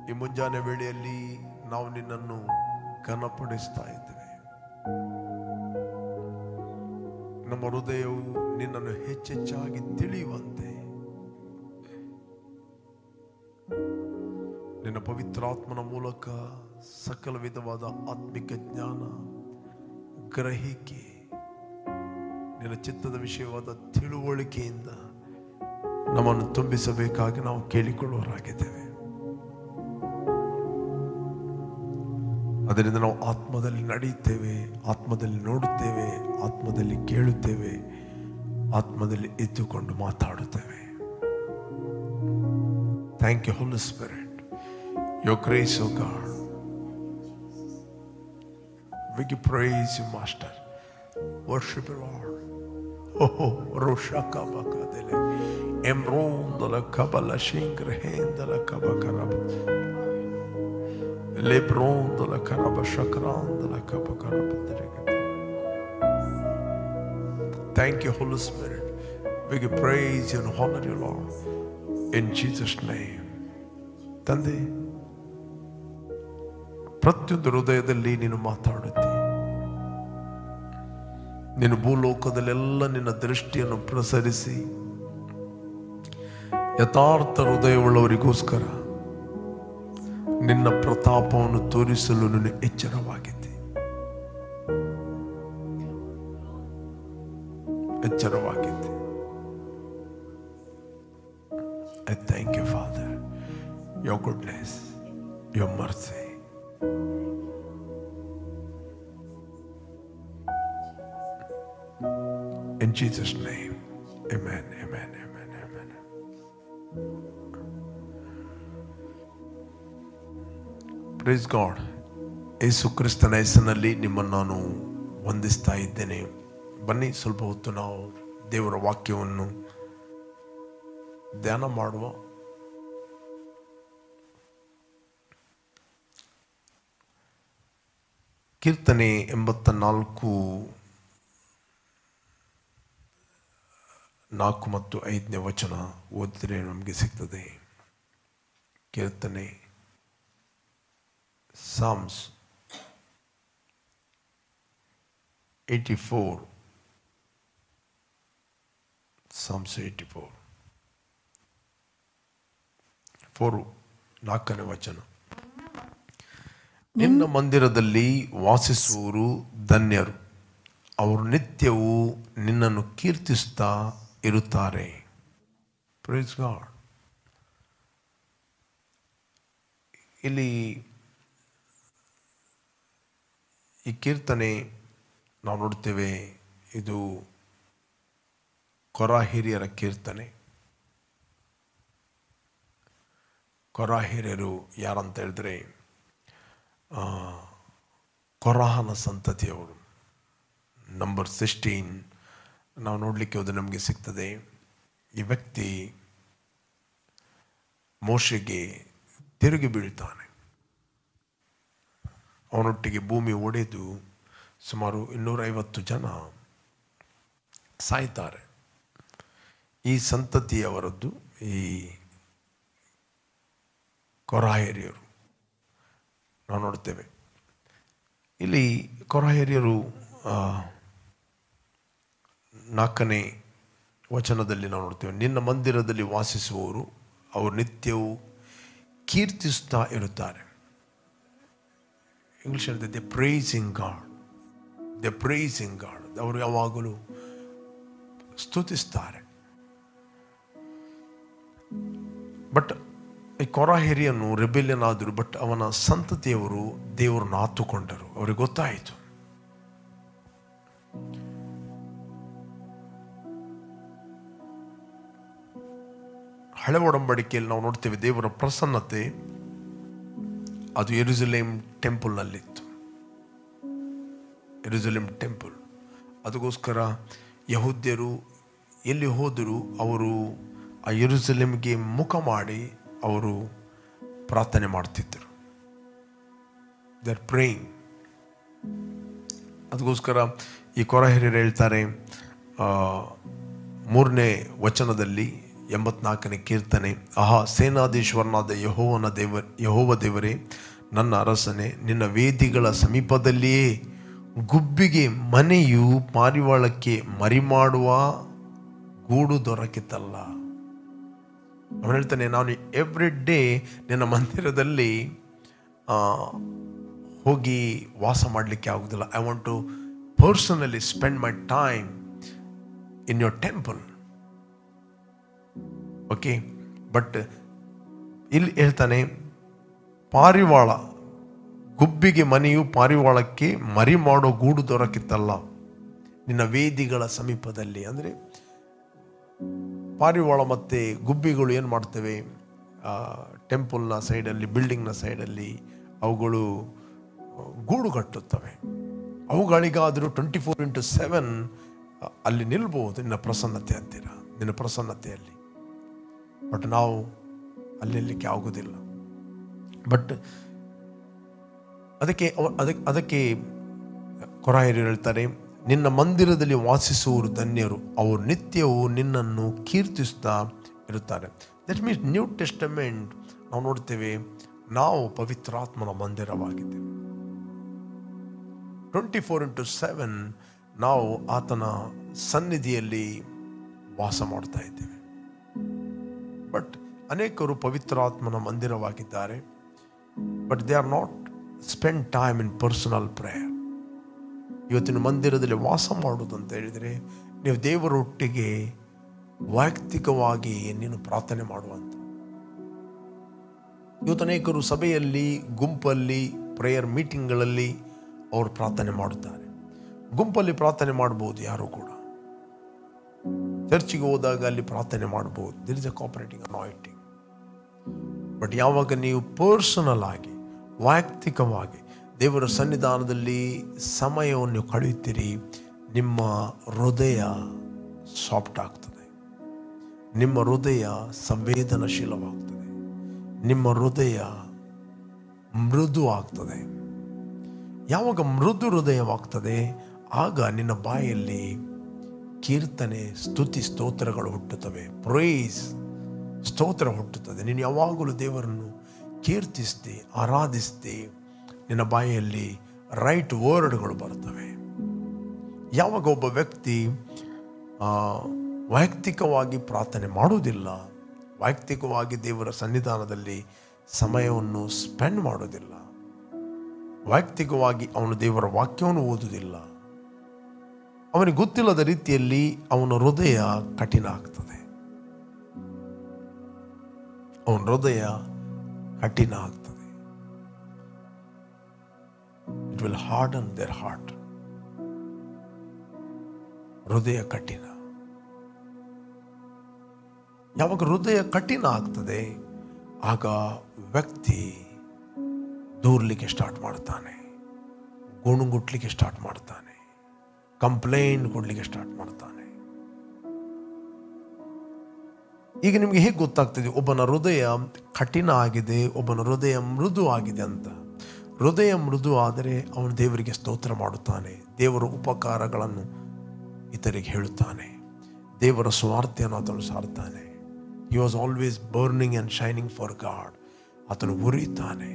ಈ ಮುಂಜಾನೆ ವೇಳೆಯಲ್ಲಿ ನಾವು ನಿನ್ನನ್ನು ಘನಪಡಿಸ್ತಾ ಇದ್ದೇವೆ. ನಮ್ಮ ಹೃದಯವು ನಿನ್ನನ್ನು ಹೆಚ್ಚೆಚ್ಚಾಗಿ ತಿಳಿಯುವಂತೆ ನಿನ್ನ ಪವಿತ್ರಾತ್ಮನ ಮೂಲಕ ಸಕಲ ವಿಧವಾದ ಆತ್ಮಿಕ ಜ್ಞಾನ, ಗ್ರಹಿಕೆ, ನಿನ್ನ ಚಿತ್ತದ ವಿಷಯವಾದ ತಿಳುವಳಿಕೆಯಿಂದ ನಮ್ಮನ್ನು ತುಂಬಿಸಬೇಕಾಗಿ ನಾವು ಕೇಳಿಕೊಳ್ಳುವರಾಗಿದ್ದೇವೆ. ಅದರಿಂದ ನಾವು ಆತ್ಮದಲ್ಲಿ ನಡೆಯುತ್ತೇವೆ, ಆತ್ಮದಲ್ಲಿ ನೋಡುತ್ತೇವೆ, ಆತ್ಮದಲ್ಲಿ ಕೇಳುತ್ತೇವೆ, ಆತ್ಮದಲ್ಲಿ ಇದ್ದುಕೊಂಡು ಮಾತಾಡುತ್ತೇವೆ. Thank you holy spirit, your grace, O God. We give praise you, Master. Worship you, Lord. Oh, Roshaka Bakadele, Emrondala Kabala Shingrhendala Kabakarab, Lebrondala Karabashakrandala Kabakarab. Thank you, Holy Spirit. We give praise you and honor you, Lord. In Jesus' name. ತಂದೆ, ಪ್ರತಿಯೊಂದು ಹೃದಯದಲ್ಲಿ ನೀನು ಮಾತಾಡುತ್ತಿ. ನೀನು ಭೂಲೋಕದಲ್ಲೆಲ್ಲ ನಿನ್ನ ದೃಷ್ಟಿಯನ್ನು ಪ್ರಸರಿಸಿ ಯಥಾರ್ಥ ಹೃದಯವುಳ್ಳವರಿಗೋಸ್ಕರ ನಿನ್ನ ಪ್ರತಾಪವನ್ನು ತೋರಿಸಲು ನೀನು ಎಚ್ಚರವಾಗಿದ್ದೆ. I thank you, Father, your goodness, your mercy. In Jesus' name, amen, amen, amen, amen. Praise God. ಯೇಸು ಕ್ರಿಸ್ತನ ಹೆಸರಿನಲ್ಲಿ ನಿಮ್ಮನ್ನು ನಾನು ವಂದಿಸ್ತಾ ಇದ್ದೇನೆ. ಬನ್ನಿ, ಸ್ವಲ್ಪ ಹೊತ್ತು ನಾವು ದೇವರ ವಾಕ್ಯವನ್ನು ಧ್ಯಾನ ಮಾಡುವ. ಕೀರ್ತನೆ 84:4 ಮತ್ತು 5ನೇ ವಚನ ಓದಿದ್ರೆ ನಮಗೆ ಸಿಗ್ತದೆ. ಕೀರ್ತನೆ Psalms 84, Psalms 84, 4ನೇ ವಚನ. ನಿನ್ನ ಮಂದಿರದಲ್ಲಿ ವಾಸಿಸುವವರು ಧನ್ಯರು, ಅವರು ನಿತ್ಯವೂ ನಿನ್ನನ್ನು ಕೀರ್ತಿಸ್ತಾ ಇರುತ್ತಾರೆ. Praise God. ಇಲ್ಲಿ ಈ ಕೀರ್ತನೆ ನಾವು ನೋಡ್ತೇವೆ, ಇದು ಕೊರ ಹಿರಿಯರ ಕೀರ್ತನೆ. ಕೊರ ಹಿರಿಯರು ಯಾರಂತ ಹೇಳಿದ್ರೆ ಕೊರಹನ ಸಂತತಿಯವರು. ನಂಬರ್ 16 ನಾವು ನೋಡಲಿಕ್ಕೆ ಹೋದರೆ ನಮಗೆ ಸಿಗ್ತದೆ. ಈ ವ್ಯಕ್ತಿ ಮೋಶೆಗೆ ತಿರುಗಿ ಬೀಳ್ತಾನೆ. ಅವನೊಟ್ಟಿಗೆ ಭೂಮಿ ಒಡೆದು ಸುಮಾರು 250 ಜನ ಸಾಯ್ತಾರೆ. ಈ ಸಂತತಿಯವರದ್ದು ಈ ಕೊರಹಿರಿಯರು ನಾವು ನೋಡ್ತೇವೆ. ಇಲ್ಲಿ ಕೊರಹಿರಿಯರು 4ನೇ ವಚನದಲ್ಲಿ ನಾವು ನೋಡ್ತೇವೆ, ನಿನ್ನ ಮಂದಿರದಲ್ಲಿ ವಾಸಿಸುವವರು ಅವರು ನಿತ್ಯವೂ ಕೀರ್ತಿಸ್ತಾ ಇರುತ್ತಾರೆ. ಇಂಗ್ಲಿಷ್ ಹೇಳಿದೆ ದೆ ಪ್ರೈಸಿಂಗ್ ಗಾಡ್, ದೆ ಪ್ರೈಸಿಂಗ್ ಗಾಡ್. ಅವರು ಯಾವಾಗಲೂ ಸ್ತುತಿಸ್ತಾರೆ. ಬಟ್ ಈ ಕೊರಹಿರಿಯನು ರೆಬೆಲಿಯನ್ ಆದರು. ಬಟ್ ಅವನ ಸಂತತಿಯವರು ದೇವರನ್ನು ಆತುಕೊಂಡರು. ಅವರಿಗೆ ಗೊತ್ತಾಯಿತು. ಹಳೆ ಒಡಂಬಡಿಕೆಯಲ್ಲಿ ನಾವು ನೋಡ್ತೇವೆ, ದೇವರ ಪ್ರಸನ್ನತೆ ಅದು ಯೆರೂಸಲೇಮ್ ಟೆಂಪಲ್ನಲ್ಲಿತ್ತು. ಯೆರೂಸಲೇಮ್ ಟೆಂಪಲ್. ಅದಕ್ಕೋಸ್ಕರ ಯಹೂದ್ಯರು ಎಲ್ಲಿ ಹೋದರೂ ಅವರು ಆ ಯೆರೂಸಲೇಮ್ಗೆ ಮುಖ ಮಾಡಿ ಅವರು ಪ್ರಾರ್ಥನೆ ಮಾಡ್ತಿದ್ದರು. They are praying. ಅದಕ್ಕೋಸ್ಕರ ಈ ಕೊರಹಿರಿಯರು ಹೇಳ್ತಾರೆ 3ನೇ ವಚನದಲ್ಲಿ, 84ನೇ ಕೀರ್ತನೆ. ಆಹಾ, ಸೇನಾಧೀಶ್ವರನಾದ ಯೆಹೋವ ದೇವರೇ, ನನ್ನ ಅರಸನೇ, ನಿನ್ನ ವೇದಿಗಳ ಸಮೀಪದಲ್ಲಿಯೇ ಗುಬ್ಬಿಗೆ ಮನೆಯು ಪಾರಿವಾಳಕ್ಕೆ ಮರಿಮಾಡುವ ಗೂಡು ದೊರಕಿತಲ್ಲ. ಅವನು ಹೇಳ್ತಾನೆ, ನಾನು ಎವ್ರಿ ಡೇ ನಿನ್ನ ಮಂದಿರದಲ್ಲಿ ಹೋಗಿ ವಾಸ ಮಾಡಲಿಕ್ಕೆ ಆಗೋದಿಲ್ಲ. I want to personally spend my time in your temple. Okay, but ಇಲ್ಲಿ ಹೇಳ್ತಾನೆ, ಪಾರಿವಾಳ, ಗುಬ್ಬಿಗೆ ಮನೆಯು ಪಾರಿವಾಳಕ್ಕೆ ಮರಿ ಮಾಡೋ ಗೂಡು ದೊರಕಿತ್ತಲ್ಲ ನಿನ್ನ ವೇದಿಗಳ ಸಮೀಪದಲ್ಲಿ. ಅಂದರೆ ಪಾರಿವಾಳ ಮತ್ತು ಗುಬ್ಬಿಗಳು ಏನು ಮಾಡ್ತವೆ, ಟೆಂಪಲ್ನ ಸೈಡಲ್ಲಿ, ಬಿಲ್ಡಿಂಗ್ನ ಸೈಡಲ್ಲಿ ಅವುಗಳು ಗೂಡು ಕಟ್ಟುತ್ತವೆ. ಅವುಗಳಿಗಾದರೂ 24/7 ಅಲ್ಲಿ ನಿಲ್ಬೋದು ನಿನ್ನ ಪ್ರಸನ್ನತೆ ಹತ್ತಿರ, ನಿನ್ನ ಪ್ರಸನ್ನತೆಯಲ್ಲಿ. ಬಟ್ ನಾವು ಅಲ್ಲಿರಲಿಕ್ಕೆ ಆಗೋದಿಲ್ಲ. ಬಟ್ ಅದಕ್ಕೆ ಕೊರಾಯರು ಹೇಳ್ತಾರೆ, ನಿನ್ನ ಮಂದಿರದಲ್ಲಿ ವಾಸಿಸುವವರು ಧನ್ಯರು, ಅವರು ನಿತ್ಯವೂ ನಿನ್ನನ್ನು ಕೀರ್ತಿಸ್ತಾ ಇರುತ್ತಾರೆ. ದಟ್ ಮೀನ್ಸ್ ನ್ಯೂ ಟೆಸ್ಟಮೆಂಟ್ ನಾವು ನೋಡ್ತೇವೆ, ನಾವು ಪವಿತ್ರಾತ್ಮನ ಮಂದಿರವಾಗಿದ್ದೇವೆ. 24/7 ನಾವು ಆತನ ಸನ್ನಿಧಿಯಲ್ಲಿ ವಾಸ ಮಾಡ್ತಾ ಇದ್ದೇವೆ. ಬಟ್ ಅನೇಕರು ಪವಿತ್ರಾತ್ಮನ ಮಂದಿರವಾಗಿದ್ದಾರೆ, but they are not spend time in personal prayer. ಇವತ್ತಿನ ಮಂದಿರದಲ್ಲಿ ವಾಸ ಮಾಡುವುದು ಅಂತ ಹೇಳಿದರೆ ನೀವು ದೇವರೊಟ್ಟಿಗೆ ವೈಯಕ್ತಿಕವಾಗಿ ನೀನು ಪ್ರಾರ್ಥನೆ ಮಾಡುವಂಥ. ಇವತ್ತು ಅನೇಕರು ಸಭೆಯಲ್ಲಿ, ಗುಂಪಲ್ಲಿ, ಪ್ರೇಯರ್ ಮೀಟಿಂಗ್ಗಳಲ್ಲಿ ಅವರು ಪ್ರಾರ್ಥನೆ ಮಾಡುತ್ತಾರೆ. ಗುಂಪಲ್ಲಿ ಪ್ರಾರ್ಥನೆ ಮಾಡ್ಬೋದು ಯಾರು ಕೂಡ. ಚರ್ಚಿಗೆ ಹೋದಾಗ ಅಲ್ಲಿ ಪ್ರಾರ್ಥನೆ ಮಾಡ್ಬೋದು, there is a cooperating anointing. But ಯಾವಾಗ ನೀವು ಪರ್ಸನಲ್ ಆಗಿ, ವೈಯಕ್ತಿಕವಾಗಿ ದೇವರ ಸನ್ನಿಧಾನದಲ್ಲಿ ಸಮಯವನ್ನು ಕಳೆಯುತ್ತೀರಿ, ನಿಮ್ಮ ಹೃದಯ ಸಾಫ್ಟ್ ಆಗ್ತದೆ, ನಿಮ್ಮ ಹೃದಯ ಸಂವೇದನಶೀಲವಾಗ್ತದೆ, ನಿಮ್ಮ ಹೃದಯ ಮೃದು ಆಗ್ತದೆ. ಯಾವಾಗ ಮೃದು ಹೃದಯವಾಗ್ತದೆ, ಆಗ ನಿನ್ನ ಬಾಯಲ್ಲಿ ಕೀರ್ತನೆ, ಸ್ತುತಿ, ಸ್ತೋತ್ರಗಳು ಹುಟ್ಟುತ್ತವೆ. ಪ್ರೈಸ್, ಸ್ತೋತ್ರ ಹುಟ್ಟುತ್ತದೆ. ನೀನು ಯಾವಾಗಲೂ ದೇವರನ್ನು ಕೀರ್ತಿಸ್ತಿ, ಆರಾಧಿಸ್ತಿ, ನಿನ್ನ ಬಾಯಲ್ಲಿ ರೈಟ್ ವರ್ಡ್ಗಳು ಬರ್ತವೆ. ಯಾವಾಗ ಒಬ್ಬ ವ್ಯಕ್ತಿ ವೈಯಕ್ತಿಕವಾಗಿ ಪ್ರಾರ್ಥನೆ ಮಾಡುವುದಿಲ್ಲ, ವೈಯಕ್ತಿಕವಾಗಿ ದೇವರ ಸನ್ನಿಧಾನದಲ್ಲಿ ಸಮಯವನ್ನು ಸ್ಪೆಂಡ್ ಮಾಡೋದಿಲ್ಲ, ವೈಯಕ್ತಿಕವಾಗಿ ಅವನು ದೇವರ ವಾಕ್ಯವನ್ನು ಓದುವುದಿಲ್ಲ, ಅವನಿಗೆ ಗೊತ್ತಿಲ್ಲದ ರೀತಿಯಲ್ಲಿ ಅವನ ಹೃದಯ ಕಠಿಣ ಆಗ್ತದೆ. ಅವನ ಹೃದಯ ಕಠಿಣ ಆಗ್ತದೆ. It will ಹಾರ್ಡನ್ there heart. ಹೃದಯ ಕಠಿಣ. ಯಾವಾಗ ಹೃದಯ ಕಠಿಣ ಆಗ್ತದೆ, ಆಗ ವ್ಯಕ್ತಿ ದೂರ್ಲಿಕ್ಕೆ ಸ್ಟಾರ್ಟ್ ಮಾಡ್ತಾನೆ, ಗುಣಗುಟ್ಲಿಕ್ಕೆ ಸ್ಟಾರ್ಟ್ ಮಾಡ್ತಾನೆ, ಕಂಪ್ಲೇಂಟ್ ಕೊಡ್ಲಿಕ್ಕೆ ಸ್ಟಾರ್ಟ್ ಮಾಡ್ತಾನೆ. ಈಗ ನಿಮಗೆ ಹೇಗೆ ಗೊತ್ತಾಗ್ತದೆ ಒಬ್ಬನ ಹೃದಯ ಕಠಿಣ ಆಗಿದೆ, ಒಬ್ಬನ ಹೃದಯ ಮೃದು ಆಗಿದೆ ಅಂತ? ಹೃದಯ ಮೃದು ಆದರೆ ಅವನು ದೇವರಿಗೆ ಸ್ತೋತ್ರ ಮಾಡುತ್ತಾನೆ, ದೇವರ ಉಪಕಾರಗಳನ್ನು ಇತರಿಗೆ ಹೇಳುತ್ತಾನೆ, ದೇವರ ಸ್ವಾರ್ಥೆಯನ್ನು ಆತನು ಸಾರ್ತಾನೆ. He was always burning and shining for God. ಆತನು ಉರಿಯುತ್ತಾನೆ.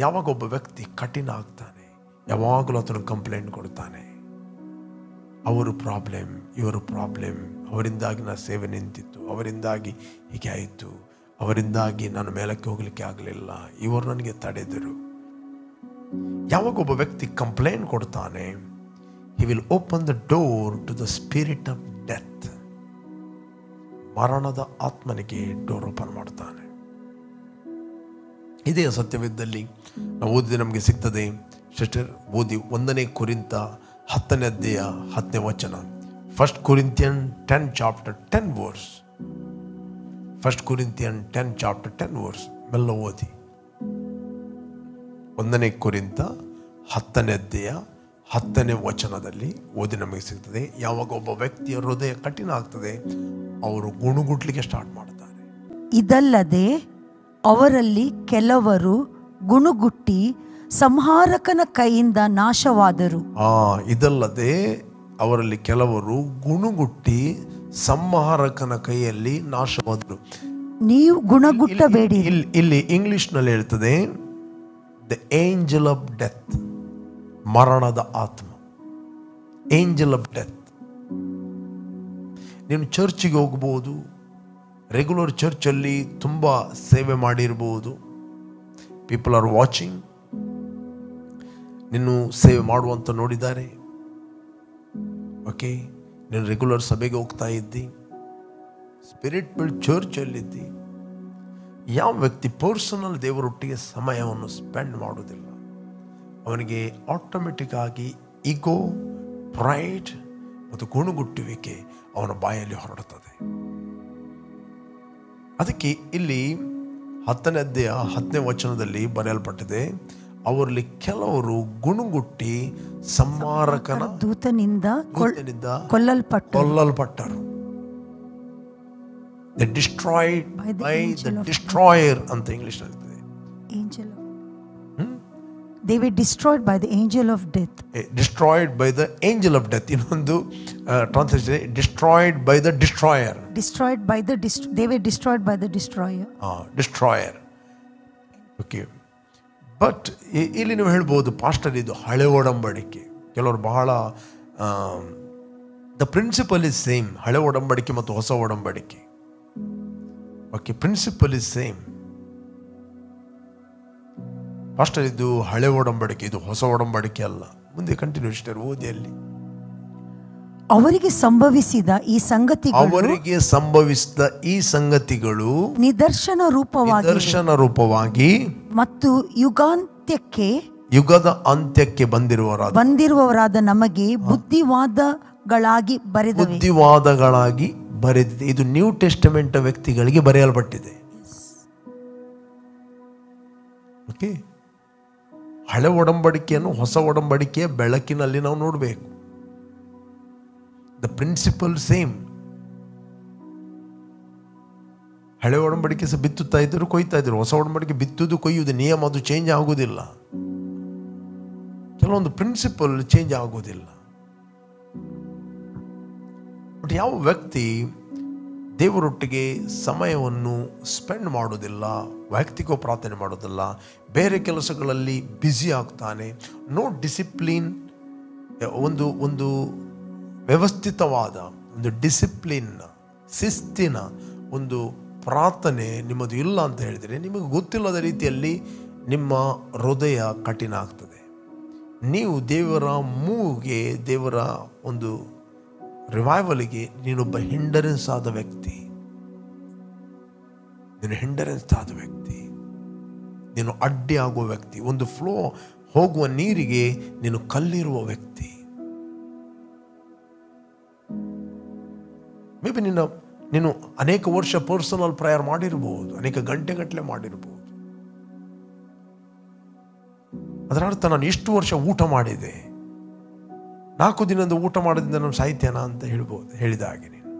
ಯಾವಾಗ ಒಬ್ಬ ವ್ಯಕ್ತಿ ಕಠಿಣ ಆಗ್ತಾನೆ, ಯಾವಾಗಲೂ ಆತನು ಕಂಪ್ಲೇಂಟ್ ಕೊಡ್ತಾನೆ, ಅವರು ಪ್ರಾಬ್ಲಮ್, ಇವರು ಪ್ರಾಬ್ಲಮ್, ಅವರಿಂದಾಗಿ ನನ್ನ ಸೇವೆ ನಿಂತಿತ್ತು, ಅವರಿಂದಾಗಿ ಹೀಗೆ ಆಯಿತು, ಅವರಿಂದಾಗಿ ನಾನು ಮೇಲಕ್ಕೆ ಹೋಗಲಿಕ್ಕೆ ಆಗಲಿಲ್ಲ, ಇವರು ನನಗೆ ತಡೆದರು. ಯಾವಾಗ ಒಬ್ಬ ವ್ಯಕ್ತಿ ಕಂಪ್ಲೇಂಟ್ ಕೊಡ್ತಾನೆ, he will open the door to the spirit of death. ಮರಣದ ಆತ್ಮನಿಗೆ ಡೋರ್ ಓಪನ್ ಮಾಡ್ತಾನೆ. ಇದೇ ಸತ್ಯವಿದ್ದಲ್ಲಿ ನಾವು ಓದಿದ್ರೆ ನಮಗೆ ಸಿಗ್ತದೆ. ಸಿಸ್ಟರ್ ಓದಿ 1 ಕೊರಿಂಥ 10ನೇ ಅಧ್ಯಾಯ 10ನೇ ವಚನ. 1 Corinthians 10 chapter 10 verse. 1 Corinthians 10 chapter 10 verse. ಮೆಲ್ಲ ಓದಿ. 1 ಕೊರಿಂಥ 10ನೇ ಅಧ್ಯಾಯ 10ನೇ ವಚನದಲ್ಲಿ ಓದಿ ನಮಗೆ ಸಿಗ್ತದೆ. ಯಾವಾಗ ಒಬ್ಬ ವ್ಯಕ್ತಿಯ ಹೃದಯ ಕಠಿಣ ಆಗ್ತದೆ, ಅವರು ಗುಣಗುಟ್ಲಿಕ್ಕೆ ಸ್ಟಾರ್ಟ್ ಮಾಡ್ತಾರೆ. ಇದಲ್ಲದೆ ಅವರಲ್ಲಿ ಕೆಲವರು ಗುಣಗುಟ್ಟಿ ಸಂಹಾರಕನ ಕೈಯಿಂದ ನಾಶವಾದರು. ಇದಲ್ಲದೆ ಅವರಲ್ಲಿ ಕೆಲವರು ಗುಣಗುಟ್ಟಿ ಸಂಹಾರಕನ ಕೈಯಲ್ಲಿ ನಾಶವಾದರು. ನೀವು ಗುಣಗುಟ್ಟಬೇಡಿ. ಇಲ್ಲಿ ಇಂಗ್ಲಿಷ್ನಲ್ಲಿ ಹೇಳ್ತದೆ ದ ಏಂಜಲ್ ಆಫ್ ಡೆತ್, ಮರಣದ ಆತ್ಮ, ಏಂಜಲ್ ಆಫ್ ಡೆತ್. ನೀನು ಚರ್ಚಿಗೆ ಹೋಗ್ಬೋದು, ರೆಗ್ಯುಲರ್ ಚರ್ಚಲ್ಲಿ ತುಂಬ ಸೇವೆ ಮಾಡಿರ್ಬೋದು, ಪೀಪಲ್ ಆರ್ ವಾಚಿಂಗ್, ನೀನು ಸೇವೆ ಮಾಡುವಂತ ನೋಡಿದ್ದಾರೆ. ಓಕೆ, ನೀನು ರೆಗ್ಯುಲರ್ ಸಭೆಗೆ ಹೋಗ್ತಾ ಇದ್ದಿ, ಸ್ಪಿರಿಟ್ ಬಿಲ್ಡ್ ಚರ್ಚಲ್ಲಿದ್ದಿ. ಯಾವ ವ್ಯಕ್ತಿ ಪರ್ಸನಲ್ ದೇವರೊಟ್ಟಿಗೆ ಸಮಯವನ್ನು ಸ್ಪೆಂಡ್ ಮಾಡೋದಿಲ್ಲ, ಅವನಿಗೆ ಆಟೋಮೆಟಿಕ್ ಆಗಿ ಈಗೋ, ಪ್ರೈಡ್ ಮತ್ತು ಗುಣಗುಟ್ಟುವಿಕೆ ಅವನ ಬಾಯಲ್ಲಿ ಹೊರಡುತ್ತದೆ. ಅದಕ್ಕೆ ಇಲ್ಲಿ 10ನೇ ಅಧ್ಯಾಯ 10ನೇ ವಚನದಲ್ಲಿ ಬರೆಯಲ್ಪಟ್ಟಿದೆ, ಅವರಲ್ಲಿ ಕೆಲವರು ಗುಣಗುಟ್ಟಿ ಸಂಹಾರಕನ ದೂತನಿಂದ ಕೊಲ್ಲಲ್ಪಟ್ಟರು. They destroyed by the destroyer ಅಂತ ಇಂಗ್ಲಿಷ್ ನಲ್ಲಿ angel. They were destroyed by the angel of death. Destroyed by the angel of death. ಇನ್ನೊಂದು translation destroyed by the destroyer. Destroyed by the they were destroyed by the destroyer. Destroyer. Okay. But ಇಲ್ಲಿ ನೀವು ಹೇಳ್ಬೋದು, pastor ಇದು ಹಳೆ ಒಡಂಬಡಿಕೆ. ಕೆಲವರು ಬಹಳ the principal is same, ಹಳೆ ಒಡಂಬಡಿಕೆ ಮತ್ತು ಹೊಸ ಒಡಂಬಡಿಕೆ. Okay, principle is same. Pastor ಇದು ಹಳೆ ಒಡಂಬಡಿಕೆ, ಇದು ಹೊಸ ಒಡಂಬಡಿಕೆ ಅಲ್ಲ. ಮುಂದೆ ಕಂಟಿನ್ಯೂಷನ್ ಓದಿ. ಅಲ್ಲಿ ಅವರಿಗೆ ಸಂಭವಿಸಿದ ಈ ಸಂಗತಿಗಳು ನಿದರ್ಶನ ರೂಪವಾಗಿ ಮತ್ತು ಯುಗದ ಅಂತ್ಯಕ್ಕೆ ಬಂದಿರುವವರಾದ ನಮಗೆ ಬುದ್ಧಿವಾದಗಳಾಗಿ ಬರೆದಿದೆ. ಇದು ನ್ಯೂ ಟೆಸ್ಟಮೆಂಟ್ ವ್ಯಕ್ತಿಗಳಿಗೆ ಬರೆಯಲ್ಪಟ್ಟಿದೆ. ಓಕೆ, ಹಳೆ ಒಡಂಬಡಿಕೆಯನ್ನು ಹೊಸ ಒಡಂಬಡಿಕೆಯ ಬೆಳಕಿನಲ್ಲಿ ನಾವು ನೋಡಬೇಕು. The principle same. ಹಳೆ ಒಡಂಬಡಿಕೆ ಸಹ ಬಿತ್ತುತ್ತಾ ಇದ್ದರು, ಕೊಯ್ತಾ ಇದ್ರು. ಹೊಸ ಒಡಂಬಡಿಕೆ ಬಿತ್ತುದು ಕೊಯ್ಯುವುದು ನಿಯಮ, ಅದು ಚೇಂಜ್ ಆಗುವುದಿಲ್ಲ. ಕೆಲವೊಂದು ಪ್ರಿನ್ಸಿಪಲ್ ಚೇಂಜ್ ಆಗುವುದಿಲ್ಲ. ಬಟ್ ಯಾವ ವ್ಯಕ್ತಿ ದೇವರೊಟ್ಟಿಗೆ ಸಮಯವನ್ನು ಸ್ಪೆಂಡ್ ಮಾಡೋದಿಲ್ಲ, ವೈಯಕ್ತಿಕ ಪ್ರಾರ್ಥನೆ ಮಾಡೋದಿಲ್ಲ, ಬೇರೆ ಕೆಲಸಗಳಲ್ಲಿ ಬ್ಯುಸಿ ಆಗ್ತಾನೆ, ನೋ ಡಿಸಿಪ್ಲಿನ್, ಒಂದು ವ್ಯವಸ್ಥಿತವಾದ ಒಂದು ಡಿಸಿಪ್ಲಿನ್, ಶಿಸ್ತಿನ ಒಂದು ಪ್ರಾರ್ಥನೆ ನಿಮ್ಮದು ಇಲ್ಲ ಅಂತ ಹೇಳಿದರೆ, ನಿಮಗೆ ಗೊತ್ತಿಲ್ಲದ ರೀತಿಯಲ್ಲಿ ನಿಮ್ಮ ಹೃದಯ ಕಠಿಣ ಆಗ್ತದೆ. ನೀವು ದೇವರ ಮೂವ್ಗೆ, ದೇವರ ಒಂದು ರಿವೈವಲ್ಗೆ ನೀನೊಬ್ಬ ಹಿಂಡರೆನ್ಸ್ ಆದ ವ್ಯಕ್ತಿ. ನೀನು ಅಡ್ಡಿ ಆಗುವ ವ್ಯಕ್ತಿ. ಒಂದು ಫ್ಲೋ ಹೋಗುವ ನೀರಿಗೆ ನೀನು ಕಲ್ಲಿರುವ ವ್ಯಕ್ತಿ. ಮೇ ಬಿ ನೀನು ಅನೇಕ ವರ್ಷ ಪರ್ಸನಲ್ ಪ್ರೇಯರ್ ಮಾಡಿರ್ಬೋದು, ಅನೇಕ ಗಂಟೆಗಟ್ಟಲೆ ಮಾಡಿರ್ಬೋದು. ಅದರ ಅರ್ಥ ನಾನು ಇಷ್ಟು ವರ್ಷ ಊಟ ಮಾಡಿದೆ, 4 ದಿನದ ಊಟ ಮಾಡೋದ್ರಿಂದ ನಾನು ಸಾಹಿತ್ಯನ ಅಂತ ಹೇಳ್ಬೋದು, ಹೇಳಿದ ಹಾಗೆ ನೀನು.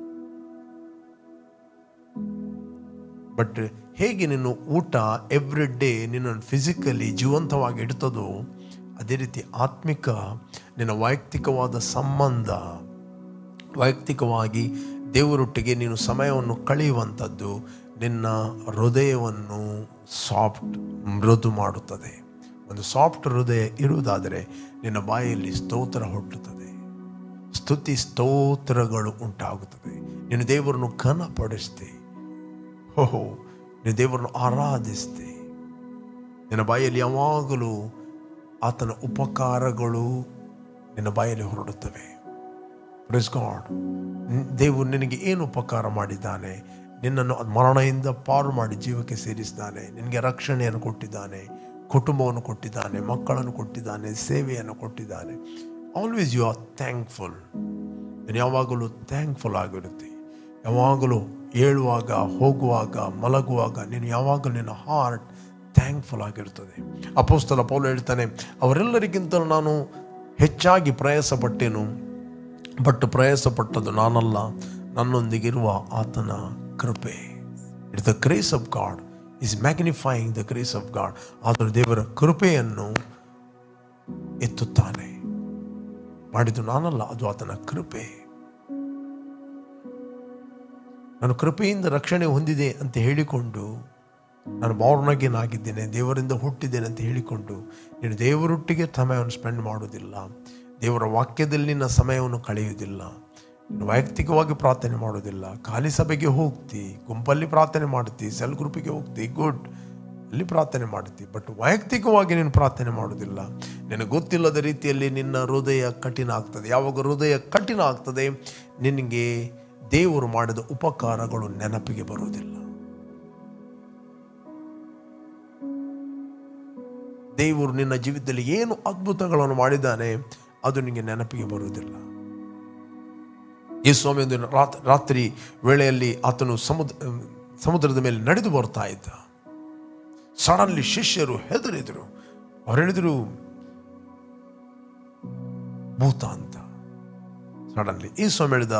ಬಟ್ ಹೇಗೆ ನೀನು ಊಟ ಎವ್ರಿ ಡೇ ನಿನ್ನನ್ನು ಫಿಸಿಕಲಿ ಜೀವಂತವಾಗಿ ಇಡ್ತದೋ, ಅದೇ ರೀತಿ ಆತ್ಮಿಕ ನಿನ್ನ ವೈಯಕ್ತಿಕವಾದ ಸಂಬಂಧ, ವೈಯಕ್ತಿಕವಾಗಿ ದೇವರೊಟ್ಟಿಗೆ ನೀನು ಸಮಯವನ್ನು ಕಳೆಯುವಂಥದ್ದು ನಿನ್ನ ಹೃದಯವನ್ನು ಮೃದು ಮಾಡುತ್ತದೆ. ಒಂದು ಸಾಫ್ಟ್ ಹೃದಯ ಇರುವುದಾದರೆ ನಿನ್ನ ಬಾಯಲ್ಲಿ ಸ್ತೋತ್ರ ಹುಟ್ಟುತ್ತದೆ, ಸ್ತುತಿ ಸ್ತೋತ್ರಗಳು ಉಂಟಾಗುತ್ತದೆ. ನೀನು ದೇವರನ್ನು ಘನಪಡಿಸ್ತಿ, ನೀನು ದೇವರನ್ನು ಆರಾಧಿಸ್ತಿ. ನಿನ್ನ ಬಾಯಲ್ಲಿ ಯಾವಾಗಲೂ ಆತನ ಉಪಕಾರಗಳು ನಿನ್ನ ಬಾಯಲ್ಲಿ ಹೊರಡುತ್ತವೆ. Praise god. ದೇವರು ನಿನಗೆ ಏನು ಉಪಕಾರ ಮಾಡಿದ್ದಾನೆ? ನಿನ್ನನ್ನು ಮರಣದಿಂದ ಪಾರು ಮಾಡಿ ಜೀವಕ್ಕೆ ಸೇರಿಸಿದ್ದಾನೆ, ನಿನಗೆ ರಕ್ಷಣೆಯನ್ನು ಕೊಟ್ಟಿದ್ದಾನೆ, ಕುಟುಂಬವನ್ನು ಕೊಟ್ಟಿದ್ದಾನೆ, ಮಕ್ಕಳನ್ನು ಕೊಟ್ಟಿದ್ದಾನೆ, ಸೇವೆಯನ್ನು ಕೊಟ್ಟಿದ್ದಾನೆ. Always you are thankful. ನೀನು ಯಾವಾಗಲೂ ಥ್ಯಾಂಕ್ಫುಲ್ ಆಗಿರುತ್ತೆ. ಯಾವಾಗಲೂ ಏಳುವಾಗ, ಹೋಗುವಾಗ, ಮಲಗುವಾಗ ನೀನು ಯಾವಾಗಲೂ ನಿನ್ನ ಹಾರ್ಟ್ ಥ್ಯಾಂಕ್ಫುಲ್ ಆಗಿರ್ತದೆ. ಅಪೊಸ್ತಲ ಪೌಲ ಹೇಳ್ತಾನೆ, ಅವರೆಲ್ಲರಿಗಿಂತಲೂ ನಾನು ಹೆಚ್ಚಾಗಿ ಪ್ರಯಾಸಪಟ್ಟೆನು, ಬಟ್ ಪ್ರಯಾಸಪಟ್ಟದ್ದು ನಾನಲ್ಲ, ನನ್ನೊಂದಿಗಿರುವ ಆತನ ಕೃಪೆ. It's the grace of god is magnifying the grace of god. ಆದರೆ ದೇವರ ಕೃಪೆಯನ್ನು ಎತ್ತುತ್ತಾನೆ. ಮಾಡಿದ್ದು ನಾನಲ್ಲ, ಅದು ಆತನ ಕೃಪೆ. ನಾನು ಕೃಪೆಯಿಂದ ರಕ್ಷಣೆ ಹೊಂದಿದೆ ಅಂತ ಹೇಳಿಕೊಂಡು, ನಾನು ಬಾರ್ನ್ ಅಗೇನ್ ಆಗಿದ್ದೇನೆ, ದೇವರಿಂದ ಹುಟ್ಟಿದ್ದೇನೆ ಅಂತ ಹೇಳಿಕೊಂಡು ನೀನು ದೇವರೊಟ್ಟಿಗೆ ಸಮಯವನ್ನು ಸ್ಪೆಂಡ್ ಮಾಡೋದಿಲ್ಲ, ದೇವರ ವಾಕ್ಯದಲ್ಲಿ ನಿನ್ನ ಸಮಯವನ್ನು ಕಳೆಯುವುದಿಲ್ಲ, ನೀನು ವೈಯಕ್ತಿಕವಾಗಿ ಪ್ರಾರ್ಥನೆ ಮಾಡೋದಿಲ್ಲ, ಖಾಲಿ ಸಭೆಗೆ ಹೋಗ್ತಿ, ಗುಂಪಲ್ಲಿ ಪ್ರಾರ್ಥನೆ ಮಾಡ್ತಿ, ಸೆಲ್ ಗ್ರೂಪಿಗೆ ಹೋಗ್ತಿ, ಗುಡ್, ಅಲ್ಲಿ ಪ್ರಾರ್ಥನೆ ಮಾಡ್ತಿ, ಬಟ್ ವೈಯಕ್ತಿಕವಾಗಿ ನೀನು ಪ್ರಾರ್ಥನೆ ಮಾಡೋದಿಲ್ಲ, ನಿನಗೆ ಗೊತ್ತಿಲ್ಲದ ರೀತಿಯಲ್ಲಿ ನಿನ್ನ ಹೃದಯ ಕಠಿಣ ಆಗ್ತದೆ. ಯಾವಾಗ ಹೃದಯ ಕಠಿಣ ಆಗ್ತದೆ, ನಿನಗೆ ದೇವರು ಮಾಡಿದ ಉಪಕಾರಗಳು ನೆನಪಿಗೆ ಬರುವುದಿಲ್ಲ. ದೇವರು ನಿನ್ನ ಜೀವಿತದಲ್ಲಿ ಏನು ಅದ್ಭುತಗಳನ್ನು ಮಾಡಿದ್ದಾನೆ ಅದು ನಿನಗೆ ನೆನಪಿಗೆ ಬರುವುದಿಲ್ಲ. ಯೇಸು ಸ್ವಾಮಿ ಒಂದು ರಾತ್ರಿ ವೇಳೆಯಲ್ಲಿ ಆತನು ಸಮುದ್ರದ ಮೇಲೆ ನಡೆದು ಬರ್ತಾ ಇದ್ದ. ಸಡನ್ಲಿ ಶಿಷ್ಯರು ಹೆದರಿದ್ರು. ಅವ್ರು ಹೇಳಿದ್ರು ಭೂತ ಅಂತ. ಸಡನ್ಲಿ ಯೇಸು ಸ್ವಾಮಿ ಹೇಳಿದ,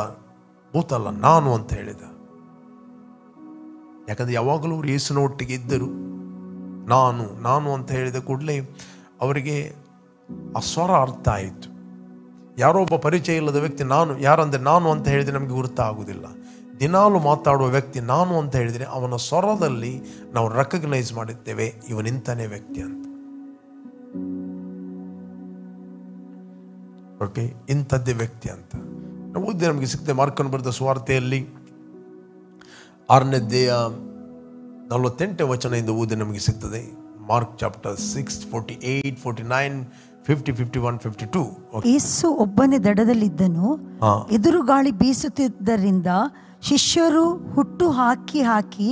ಭೂತ ಅಲ್ಲ, ನಾನು ಅಂತ ಹೇಳಿದ. ಯಾಕಂದ್ರೆ ಯಾವಾಗಲೂ ಅವರು ಯೇಸುನ ಒಟ್ಟಿಗೆ ಇದ್ದರು. ನಾನು ಅಂತ ಹೇಳಿದ ಕೂಡಲೇ ಅವರಿಗೆ ಆ ಸ್ವರ ಅರ್ಥ ಆಯಿತು. ಯಾರೋ ಒಬ್ಬ ಪರಿಚಯ ಇಲ್ಲದ ವ್ಯಕ್ತಿ ಯಾರಂದ್ರೆ ನಾನು ಅಂತ ಹೇಳಿದರೆ ನಮಗೆ ಗುರುತ ಆಗುವುದಿಲ್ಲ. ದಿನಾಲು ಮಾತಾಡುವ ವ್ಯಕ್ತಿ ನಾನು ಅಂತ ಹೇಳಿದರೆ ಅವನ ಸ್ವರದಲ್ಲಿ ನಾವು ರೆಕಗ್ನೈಸ್ ಮಾಡಿದ್ದೇವೆ, ಇವನಿಂತಾನೇ ವ್ಯಕ್ತಿ ಅಂತ. ಓಕೆ, ಇಂಥದ್ದೇ ವ್ಯಕ್ತಿ ಅಂತ ನಾವು ಓದಿ ನಮಗೆ ಸಿಗ್ತದೆ. ಮಾರ್ಕನು ಬರೆದ ಸುವಾರ್ತೆಯಲ್ಲಿ 6ನೇ ಅಧ್ಯಾಯ 48ನೇ ವಚನದಿಂದ ಓದಿ ನಮಗೆ ಸಿಗ್ತದೆ. Mark chapter 6, 48, 49, 50, 51, 52. ಯೇಸು ಒಬ್ಬನೇ ದಡದಲ್ಲಿದ್ದನು. ಎದುರುಗಾಳಿ ಬೀಸುತ್ತಿದ್ದರಿಂದ ಶಿಷ್ಯರು ಹುಟ್ಟು ಹಾಕಿ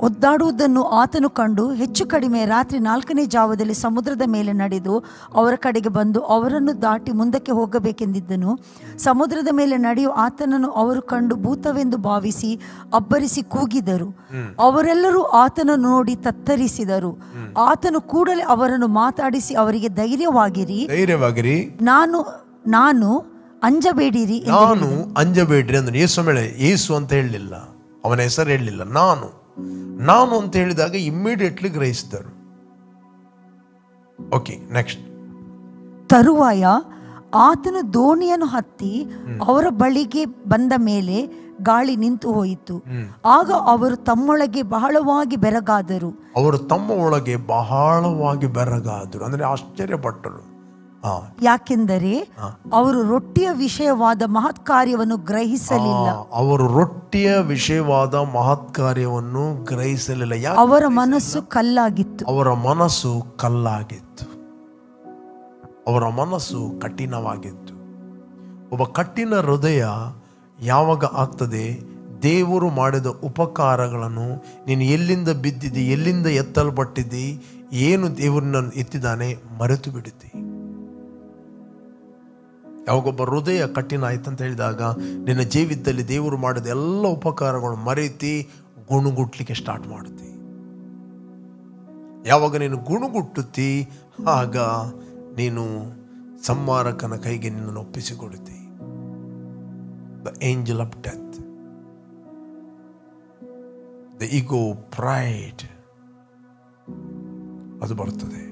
ಒದ್ದಾಡುವುದನ್ನು ಆತನು ಕಂಡು ಹೆಚ್ಚು ಕಡಿಮೆ ರಾತ್ರಿ 4ನೇ ಜಾವದಲ್ಲಿ ಸಮುದ್ರದ ಮೇಲೆ ನಡೆದು ಅವರ ಕಡೆಗೆ ಬಂದು ಅವರನ್ನು ದಾಟಿ ಮುಂದಕ್ಕೆ ಹೋಗಬೇಕೆಂದಿದ್ದನು. ಸಮುದ್ರದ ಮೇಲೆ ನಡೆಯುವ ಆತನನ್ನು ಅವರು ಕಂಡು ಭೂತವೆಂದು ಭಾವಿಸಿ ಅಬ್ಬರಿಸಿ ಕೂಗಿದರು. ಅವರೆಲ್ಲರೂ ಆತನನ್ನು ನೋಡಿ ತತ್ತರಿಸಿದರು. ಆತನು ಕೂಡಲೇ ಅವರನ್ನು ಮಾತಾಡಿಸಿ ಅವರಿಗೆ ಧೈರ್ಯವಾಗಿರಿ, ನಾನು ಅಂಜಬೇಡಿರಿ ಅಂದ್ರೆ ಯೇಸು ಅಂತ ಹೇಳಲಿಲ್ಲ, ಅವನ ಹೆಸರು ಹೇಳಲಿಲ್ಲ. ನಾನು ಅಂತ ಹೇಳಿದಾಗ ಇಮ್ಮಿಡಿಯೇಟ್ಲಿ ಗ್ರಹಿಸಿದರು. Okay, next. ತರುವಾಯ ಆತನು ದೋಣಿಯನ್ನು ಹತ್ತಿ ಅವರ ಬಳಿಗೆ ಬಂದ ಮೇಲೆ ಗಾಳಿ ನಿಂತು ಹೋಯಿತು. ಆಗ ಅವರು ತಮ್ಮೊಳಗೆ ಬಹಳವಾಗಿ ಬೆರಗಾದರು. ಅಂದ್ರೆ ಆಶ್ಚರ್ಯಪಟ್ಟರು. ಯಾಕೆಂದರೆ ಅವರು ರೊಟ್ಟಿಯ ವಿಷಯವಾದ ಮಹತ್ ಕಾರ್ಯವನ್ನು ಗ್ರಹಿಸಲಿಲ್ಲ. ಅವರ ಮನಸ್ಸು ಕಲ್ಲಾಗಿತ್ತು. ಅವರ ಮನಸ್ಸು ಕಠಿಣವಾಗಿತ್ತು. ಒಬ್ಬ ಕಠಿಣ ಹೃದಯ ಯಾವಾಗ ಆಗ್ತದೆ, ದೇವರು ಮಾಡಿದ ಉಪಕಾರಗಳನ್ನು ನೀನು ಎಲ್ಲಿಂದ ಬಿದ್ದಿದ್ದಿ, ಎಲ್ಲಿಂದ ಎತ್ತಲ್ಪಟ್ಟಿದ್ದಿ, ಏನು ದೇವರನ್ನ ಎತ್ತಿದ್ದಾನೆ ಮರೆತು ಬಿಡುತ್ತೆ. ಯಾವಾಗೊಬ್ಬ ಹೃದಯ ಕಠಿಣ ಆಯ್ತಂತ ಹೇಳಿದಾಗ ನಿನ್ನ ಜೀವಿತದಲ್ಲಿ ದೇವರು ಮಾಡಿದ ಎಲ್ಲ ಉಪಕಾರಗಳು ಮರೆತಿ ಗುಣಗುಟ್ಲಿಕ್ಕೆ ಸ್ಟಾರ್ಟ್ ಮಾಡುತ್ತೆ. ಯಾವಾಗ ನೀನು ಗುಣಗುಟ್ಟುತ್ತಿ ಆಗ ನೀನು ಸಂಹಾರಕನ ಕೈಗೆ ನಿನ್ನನ್ನು ಒಪ್ಪಿಸಿಕೊಡುತ್ತಿ. The angel of death, the ego, pride, ಅದು ಬರ್ತದೆ.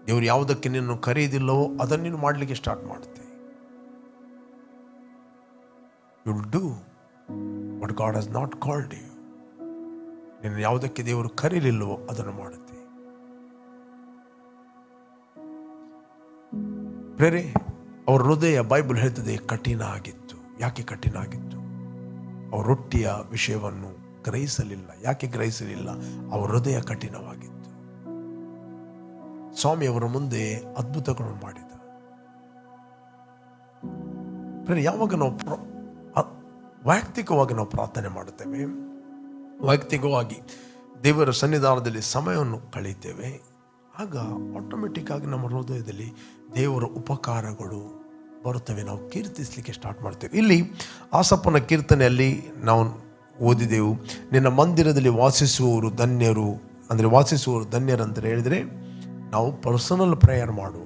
ದೇವರು ಯಾವುದಕ್ಕೆ ನಿನ್ನನ್ನು ಕರೆಯುವುದಿಲ್ಲವೋ ಅದನ್ನು ನೀನು ಮಾಡಲಿಕ್ಕೆ ಸ್ಟಾರ್ಟ್ ಮಾಡುತ್ತೆ. You will do what God has not called you. ನಿನ್ನ ಯಾವುದಕ್ಕೆ ದೇವರು ಕರೀಲಿಲ್ಲವೋ ಅದನ್ನು ಮಾಡುತ್ತೆ. ಪ್ರೇರೆ, ಅವರ ಹೃದಯ ಬೈಬಲ್ ಹೇಳ್ತದೆ ಕಠಿಣ ಆಗಿತ್ತು. ಯಾಕೆ ಕಠಿಣ ಆಗಿತ್ತು? ಅವರ ರೊಟ್ಟಿಯ ವಿಷಯವನ್ನು ಗ್ರಹಿಸಲಿಲ್ಲ. ಯಾಕೆ ಗ್ರಹಿಸಲಿಲ್ಲ? ಅವರ ಹೃದಯ ಕಠಿಣವಾಗಿತ್ತು. ಸ್ವಾಮಿ ಅವರ ಮುಂದೆ ಅದ್ಭುತಗಳನ್ನು ಮಾಡಿದ. ಯಾವಾಗ ನಾವು ವೈಯಕ್ತಿಕವಾಗಿ ನಾವು ಪ್ರಾರ್ಥನೆ ಮಾಡುತ್ತೇವೆ, ವೈಯಕ್ತಿಕವಾಗಿ ದೇವರ ಸನ್ನಿಧಾನದಲ್ಲಿ ಸಮಯವನ್ನು ಕಳೆಯುತ್ತೇವೆ, ಆಗ ಆಟೋಮೆಟಿಕ್ ಆಗಿ ನಮ್ಮ ಹೃದಯದಲ್ಲಿ ದೇವರ ಉಪಕಾರಗಳು ಬರುತ್ತವೆ. ನಾವು ಕೀರ್ತಿಸಲಿಕ್ಕೆ ಸ್ಟಾರ್ಟ್ ಮಾಡ್ತೇವೆ. ಇಲ್ಲಿ ಆಸಪ್ಪನ ಕೀರ್ತನೆಯಲ್ಲಿ ನಾವು ಓದಿದೆವು, ನಿನ್ನ ಮಂದಿರದಲ್ಲಿ ವಾಸಿಸುವವರು ಧನ್ಯರು. ಅಂದರೆ ವಾಸಿಸುವವರು ಧನ್ಯರಂತ ಹೇಳಿದರೆ ನಾವು ಪರ್ಸನಲ್ ಪ್ರೇಯರ್ ಮಾಡುವ.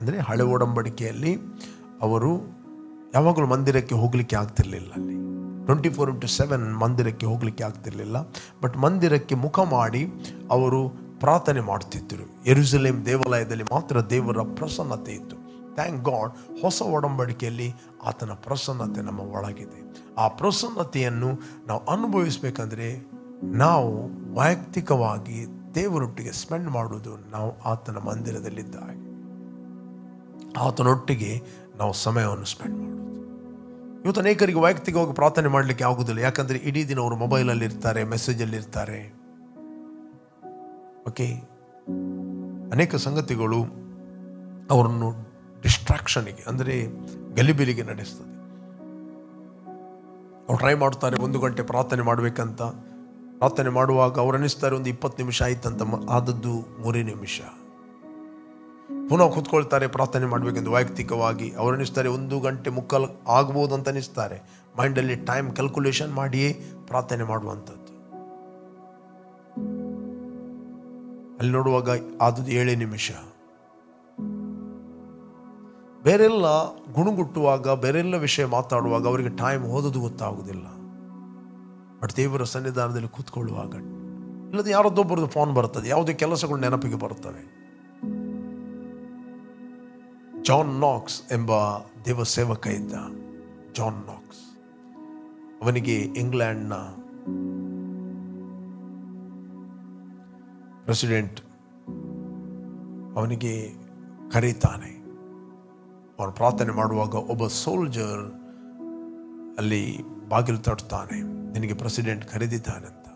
ಅಂದರೆ ಹಳೆ ಒಡಂಬಡಿಕೆಯಲ್ಲಿ ಅವರು ಯಾವಾಗಲೂ ಮಂದಿರಕ್ಕೆ ಹೋಗಲಿಕ್ಕೆ ಆಗ್ತಿರ್ಲಿಲ್ಲ. ಅಲ್ಲಿ 24/7 ಮಂದಿರಕ್ಕೆ ಹೋಗಲಿಕ್ಕೆ ಆಗ್ತಿರ್ಲಿಲ್ಲ. ಬಟ್ ಮಂದಿರಕ್ಕೆ ಮುಖ ಮಾಡಿ ಅವರು ಪ್ರಾರ್ಥನೆ ಮಾಡ್ತಿದ್ದರು. ಯೆರೂಸಲೇಮ್ ದೇವಾಲಯದಲ್ಲಿ ಮಾತ್ರ ದೇವರ ಪ್ರಸನ್ನತೆ ಇತ್ತು. ಥ್ಯಾಂಕ್ ಗಾಡ್, ಹೊಸ ಒಡಂಬಡಿಕೆಯಲ್ಲಿ ಆತನ ಪ್ರಸನ್ನತೆ ನಮ್ಮ ಒಳಗಿದೆ. ಆ ಪ್ರಸನ್ನತೆಯನ್ನು ನಾವು ಅನುಭವಿಸಬೇಕಂದ್ರೆ ನಾವು ವೈಯಕ್ತಿಕವಾಗಿ ದೇವರೊಟ್ಟಿಗೆ ಸ್ಪೆಂಡ್ ಮಾಡೋದು ನಾವು ಆತನ ಮಂದಿರದಲ್ಲಿದ್ದಾಗ, ಆತನೊಟ್ಟಿಗೆ ನಾವು ಸಮಯವನ್ನು ಸ್ಪೆಂಡ್ ಮಾಡೋದು. ಇವತ್ತು ಅನೇಕರಿಗೆ ವೈಯಕ್ತಿಕವಾಗಿ ಪ್ರಾರ್ಥನೆ ಮಾಡಲಿಕ್ಕೆ ಆಗುವುದಿಲ್ಲ, ಯಾಕಂದರೆ ಇಡೀ ದಿನ ಅವರು ಮೊಬೈಲಲ್ಲಿ ಇರ್ತಾರೆ, ಮೆಸೇಜಲ್ಲಿ ಇರ್ತಾರೆ. ಓಕೆ, ಅನೇಕ ಸಂಗತಿಗಳು ಅವರನ್ನು ಡಿಸ್ಟ್ರಾಕ್ಷನಿಗೆ ಅಂದರೆ ಗಲಿಬಿಲಿಗೆ ನಡೆಸ್ತದೆ. ಅವ್ರು ಟ್ರೈ ಮಾಡ್ತಾರೆ 1 ಗಂಟೆ ಪ್ರಾರ್ಥನೆ ಮಾಡಬೇಕಂತ. ಪ್ರಾರ್ಥನೆ ಮಾಡುವಾಗ ಅವ್ರು ಅನ್ನಿಸ್ತಾರೆ 20 ನಿಮಿಷ ಆಯ್ತಂತ, ಆದದ್ದು 3 ನಿಮಿಷ. ಪುನಃ ಕೂತ್ಕೊಳ್ತಾರೆ ಪ್ರಾರ್ಥನೆ ಮಾಡಬೇಕೆಂದು ವೈಯಕ್ತಿಕವಾಗಿ. ಅವ್ರು ಅನ್ನಿಸ್ತಾರೆ 1 ಗಂಟೆ ಮುಕ್ಕಾಲು ಆಗ್ಬೋದು ಅಂತ ಅನ್ನಿಸ್ತಾರೆ. ಮೈಂಡಲ್ಲಿ ಟೈಮ್ ಕ್ಯಾಲ್ಕುಲೇಷನ್ ಮಾಡಿಯೇ ಪ್ರಾರ್ಥನೆ ಮಾಡುವಂಥದ್ದು. ಅಲ್ಲಿ ನೋಡುವಾಗ ಆದದ್ದು 7 ನಿಮಿಷ. ಬೇರೆಲ್ಲ ಗುಣಗುಟ್ಟುವಾಗ, ಬೇರೆಲ್ಲ ವಿಷಯ ಮಾತಾಡುವಾಗ ಅವರಿಗೆ ಟೈಮ್ ಹೋದದು ಗೊತ್ತಾಗುವುದಿಲ್ಲ. ಬಟ್ ದೇವರ ಸನ್ನಿಧಾನದಲ್ಲಿ ಕೂತ್ಕೊಳ್ಳುವಾಗ, ಇಲ್ಲದೆ ಯಾರದ್ದೊಬ್ಬರದ್ದು ಫೋನ್ ಬರ್ತದೆ, ಯಾವುದೇ ಕೆಲಸಗಳು ನೆನಪಿಗೆ ಬರ್ತವೆ. ಜಾನ್ ನಾಕ್ಸ್ ಎಂಬ ದೇವ ಸೇವಕ ಇದ್ದ. ಜಾನ್ ನಾಕ್ಸ್, ಅವನಿಗೆ ಇಂಗ್ಲೆಂಡ್ನ ಪ್ರೆಸಿಡೆಂಟ್ ಅವನಿಗೆ ಕರೀತಾನೆ. ಅವನು ಪ್ರಾರ್ಥನೆ ಮಾಡುವಾಗ ಒಬ್ಬ ಸೋಲ್ಜರ್ ಅಲ್ಲಿ ಬಾಗಿಲು ತಟ್ತಾನೆ, ನಿನಗೆ ಪ್ರೆಸಿಡೆಂಟ್ ಕರೆದಿದ್ದಾನೆ ಅಂತ.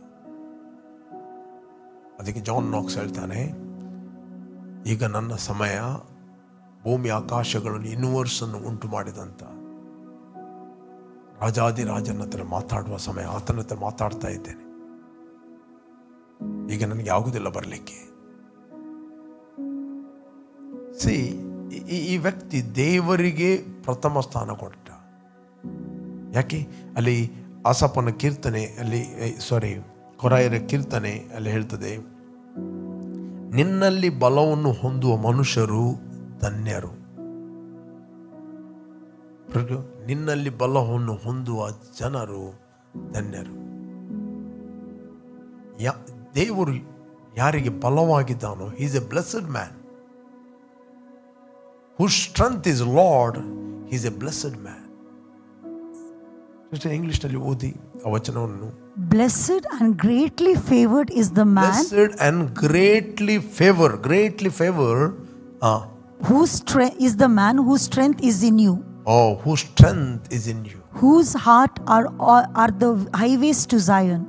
ಅದಕ್ಕೆ ಜಾನ್ ನಾಕ್ಸ್ ಹೇಳ್ತಾನೆ, ಈಗ ನನ್ನ ಸಮಯ ಭೂಮಿ ಆಕಾಶಗಳನ್ನು ಯೂನಿವರ್ಸನ್ನು ಉಂಟು ಮಾಡಿದಂಥ ರಾಜಾದಿರಾಜನ ಹತ್ರ ಮಾತಾಡುವ ಸಮಯ. ಆತನ ಹತ್ರ ಮಾತಾಡ್ತಾ ಇದ್ದೇನೆ, ಈಗ ನನಗೆ ಆಗುವುದಿಲ್ಲ ಬರಲಿಕ್ಕೆ. ಈ ವ್ಯಕ್ತಿ ದೇವರಿಗೆ ಪ್ರಥಮ ಸ್ಥಾನ ಕೊಟ್ಟ. ಯಾಕೆ? ಅಲ್ಲಿ ಆಸಾಫನ ಕೀರ್ತನೆ ಅಲ್ಲಿ ಕೊರಾಯರ ಕೀರ್ತನೆ ಅಲ್ಲಿ ಹೇಳ್ತದೆ, ನಿನ್ನಲ್ಲಿ ಬಲವನ್ನು ಹೊಂದುವ ಮನುಷ್ಯರು ಧನ್ಯರು. ನಿನ್ನಲ್ಲಿ ಬಲವನ್ನು ಹೊಂದುವ ಜನರು ಧನ್ಯರು. ದೇವರು ಯಾರಿಗೆ ಬಲವಾಗಿದ್ದಾನೋ, he is a blessed man. Whose strength is Lord, he is a blessed man. English ನಲ್ಲಿ ಓದಿ ಆ ವಚನವನ್ನು. Blessed and greatly favored is the man. Blessed and greatly favored. Whose strength is the man whose strength is in you. Oh, whose strength is in you. Whose heart are the highways to Zion.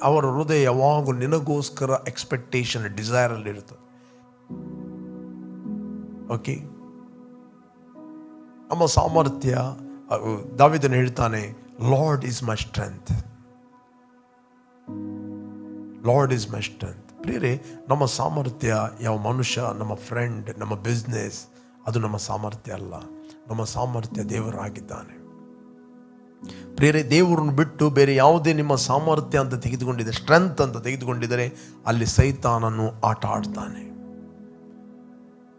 ಅವರ ಹೃದಯ ಯಾವಾಗಲೂ ನಿನಗೋಸ್ಕರ expectation, desire ಅಲ್ಲಿ ಇರ್ತದೆ. Okay, ನಮ್ಮ ಸಾಮರ್ಥ್ಯ, ದಾವೀದನು ಹೇಳ್ತಾನೆ, lord is my strength. Lord is my strength. ಪ್ರಿಯರೇ, ನಮ್ಮ ಸಾಮರ್ಥ್ಯ ಯಾವ ಮನುಷ್ಯ, ನಮ್ಮ ಫ್ರೆಂಡ್, ನಮ್ಮ ಬಿಸ್ನೆಸ್, ಅದು ನಮ್ಮ ಸಾಮರ್ಥ್ಯ ಅಲ್ಲ. ನಮ್ಮ ಸಾಮರ್ಥ್ಯ ದೇವರಾಗಿದ್ದಾನೆ. ಪ್ರಿಯರೇ, ದೇವರನ್ನು ಬಿಟ್ಟು ಬೇರೆ ಯಾವುದೇ ನಿಮ್ಮ ಸಾಮರ್ಥ್ಯ ಅಂತ ತೆಗೆದುಕೊಂಡಿದೆ, ಸ್ಟ್ರೆಂತ್ ಅಂತ ತೆಗೆದುಕೊಂಡಿದ್ದರೆ ಅಲ್ಲಿ ಸೈತಾನನು ಆಟ ಆಡ್ತಾನೆ.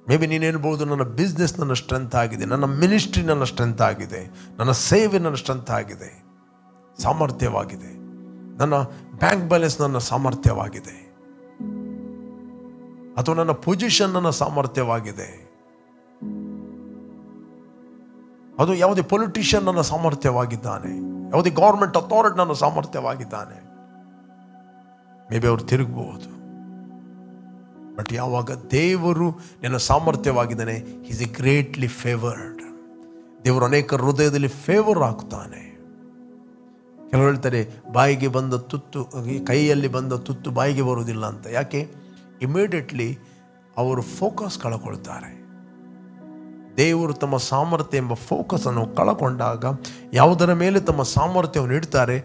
ಮೇ ಬಿ ನೀನು ಹೇಳ್ಬೋದು, ನನ್ನ ಬಿಸ್ನೆಸ್ ನನ್ನ ಸ್ಟ್ರೆಂತ್ ಆಗಿದೆ, ನನ್ನ ಮಿನಿಸ್ಟ್ರಿ ನನ್ನ ಸ್ಟ್ರೆಂತ್ ಆಗಿದೆ, ನನ್ನ ಸೇವೆ ನನ್ನ ಸ್ಟ್ರೆಂತ್ ಆಗಿದೆ, ಸಾಮರ್ಥ್ಯವಾಗಿದೆ, ನನ್ನ ಬ್ಯಾಂಕ್ ಬ್ಯಾಲೆನ್ಸ್ ನನ್ನ ಸಾಮರ್ಥ್ಯವಾಗಿದೆ, ಅಥವಾ ನನ್ನ ಪೊಸಿಷನ್ ನನ್ನ ಸಾಮರ್ಥ್ಯವಾಗಿದೆ, ಅದು ಯಾವುದೇ ಪೊಲಿಟಿಷಿಯನ್ ನನ್ನ ಸಾಮರ್ಥ್ಯವಾಗಿದ್ದಾನೆ, ಯಾವುದೇ ಗೌರ್ಮೆಂಟ್ ಅಥಾರಿಟಿ ನನ್ನ ಸಾಮರ್ಥ್ಯವಾಗಿದ್ದಾನೆ. ಮೇ ಬಿ ಅವರು ತಿರುಗಬಹುದು. ಬಟ್ ಯಾವಾಗ ದೇವರು ನಿನ್ನ ಸಾಮರ್ಥ್ಯವಾಗಿದ್ದಾನೆ, ಈಸ್ ಎ ಗ್ರೇಟ್ಲಿ ಫೇವರ್ಡ್. ದೇವರು ಅನೇಕ ಹೃದಯದಲ್ಲಿ ಫೇವರ್ ಆಗ್ತಾನೆ. ಕೆಲವರು ಹೇಳ್ತಾರೆ, ಬಾಯಿಗೆ ಬಂದ ತುತ್ತು, ಕೈಯಲ್ಲಿ ಬಂದ ತುತ್ತು ಬಾಯಿಗೆ ಬರುವುದಿಲ್ಲ ಅಂತ. ಯಾಕೆ? ಇಮಿಡಿಯೇಟ್ಲಿ ಅವರು ಫೋಕಸ್ ಕಳ್ಕೊಳ್ತಾರೆ. ದೇವರು ತಮ್ಮ ಸಾಮರ್ಥ್ಯ ಎಂಬ ಫೋಕಸ್ ಅನ್ನು ಕಳ್ಕೊಂಡಾಗ ಯಾವುದರ ಮೇಲೆ ತಮ್ಮ ಸಾಮರ್ಥ್ಯವನ್ನು ಇಡ್ತಾರೆ,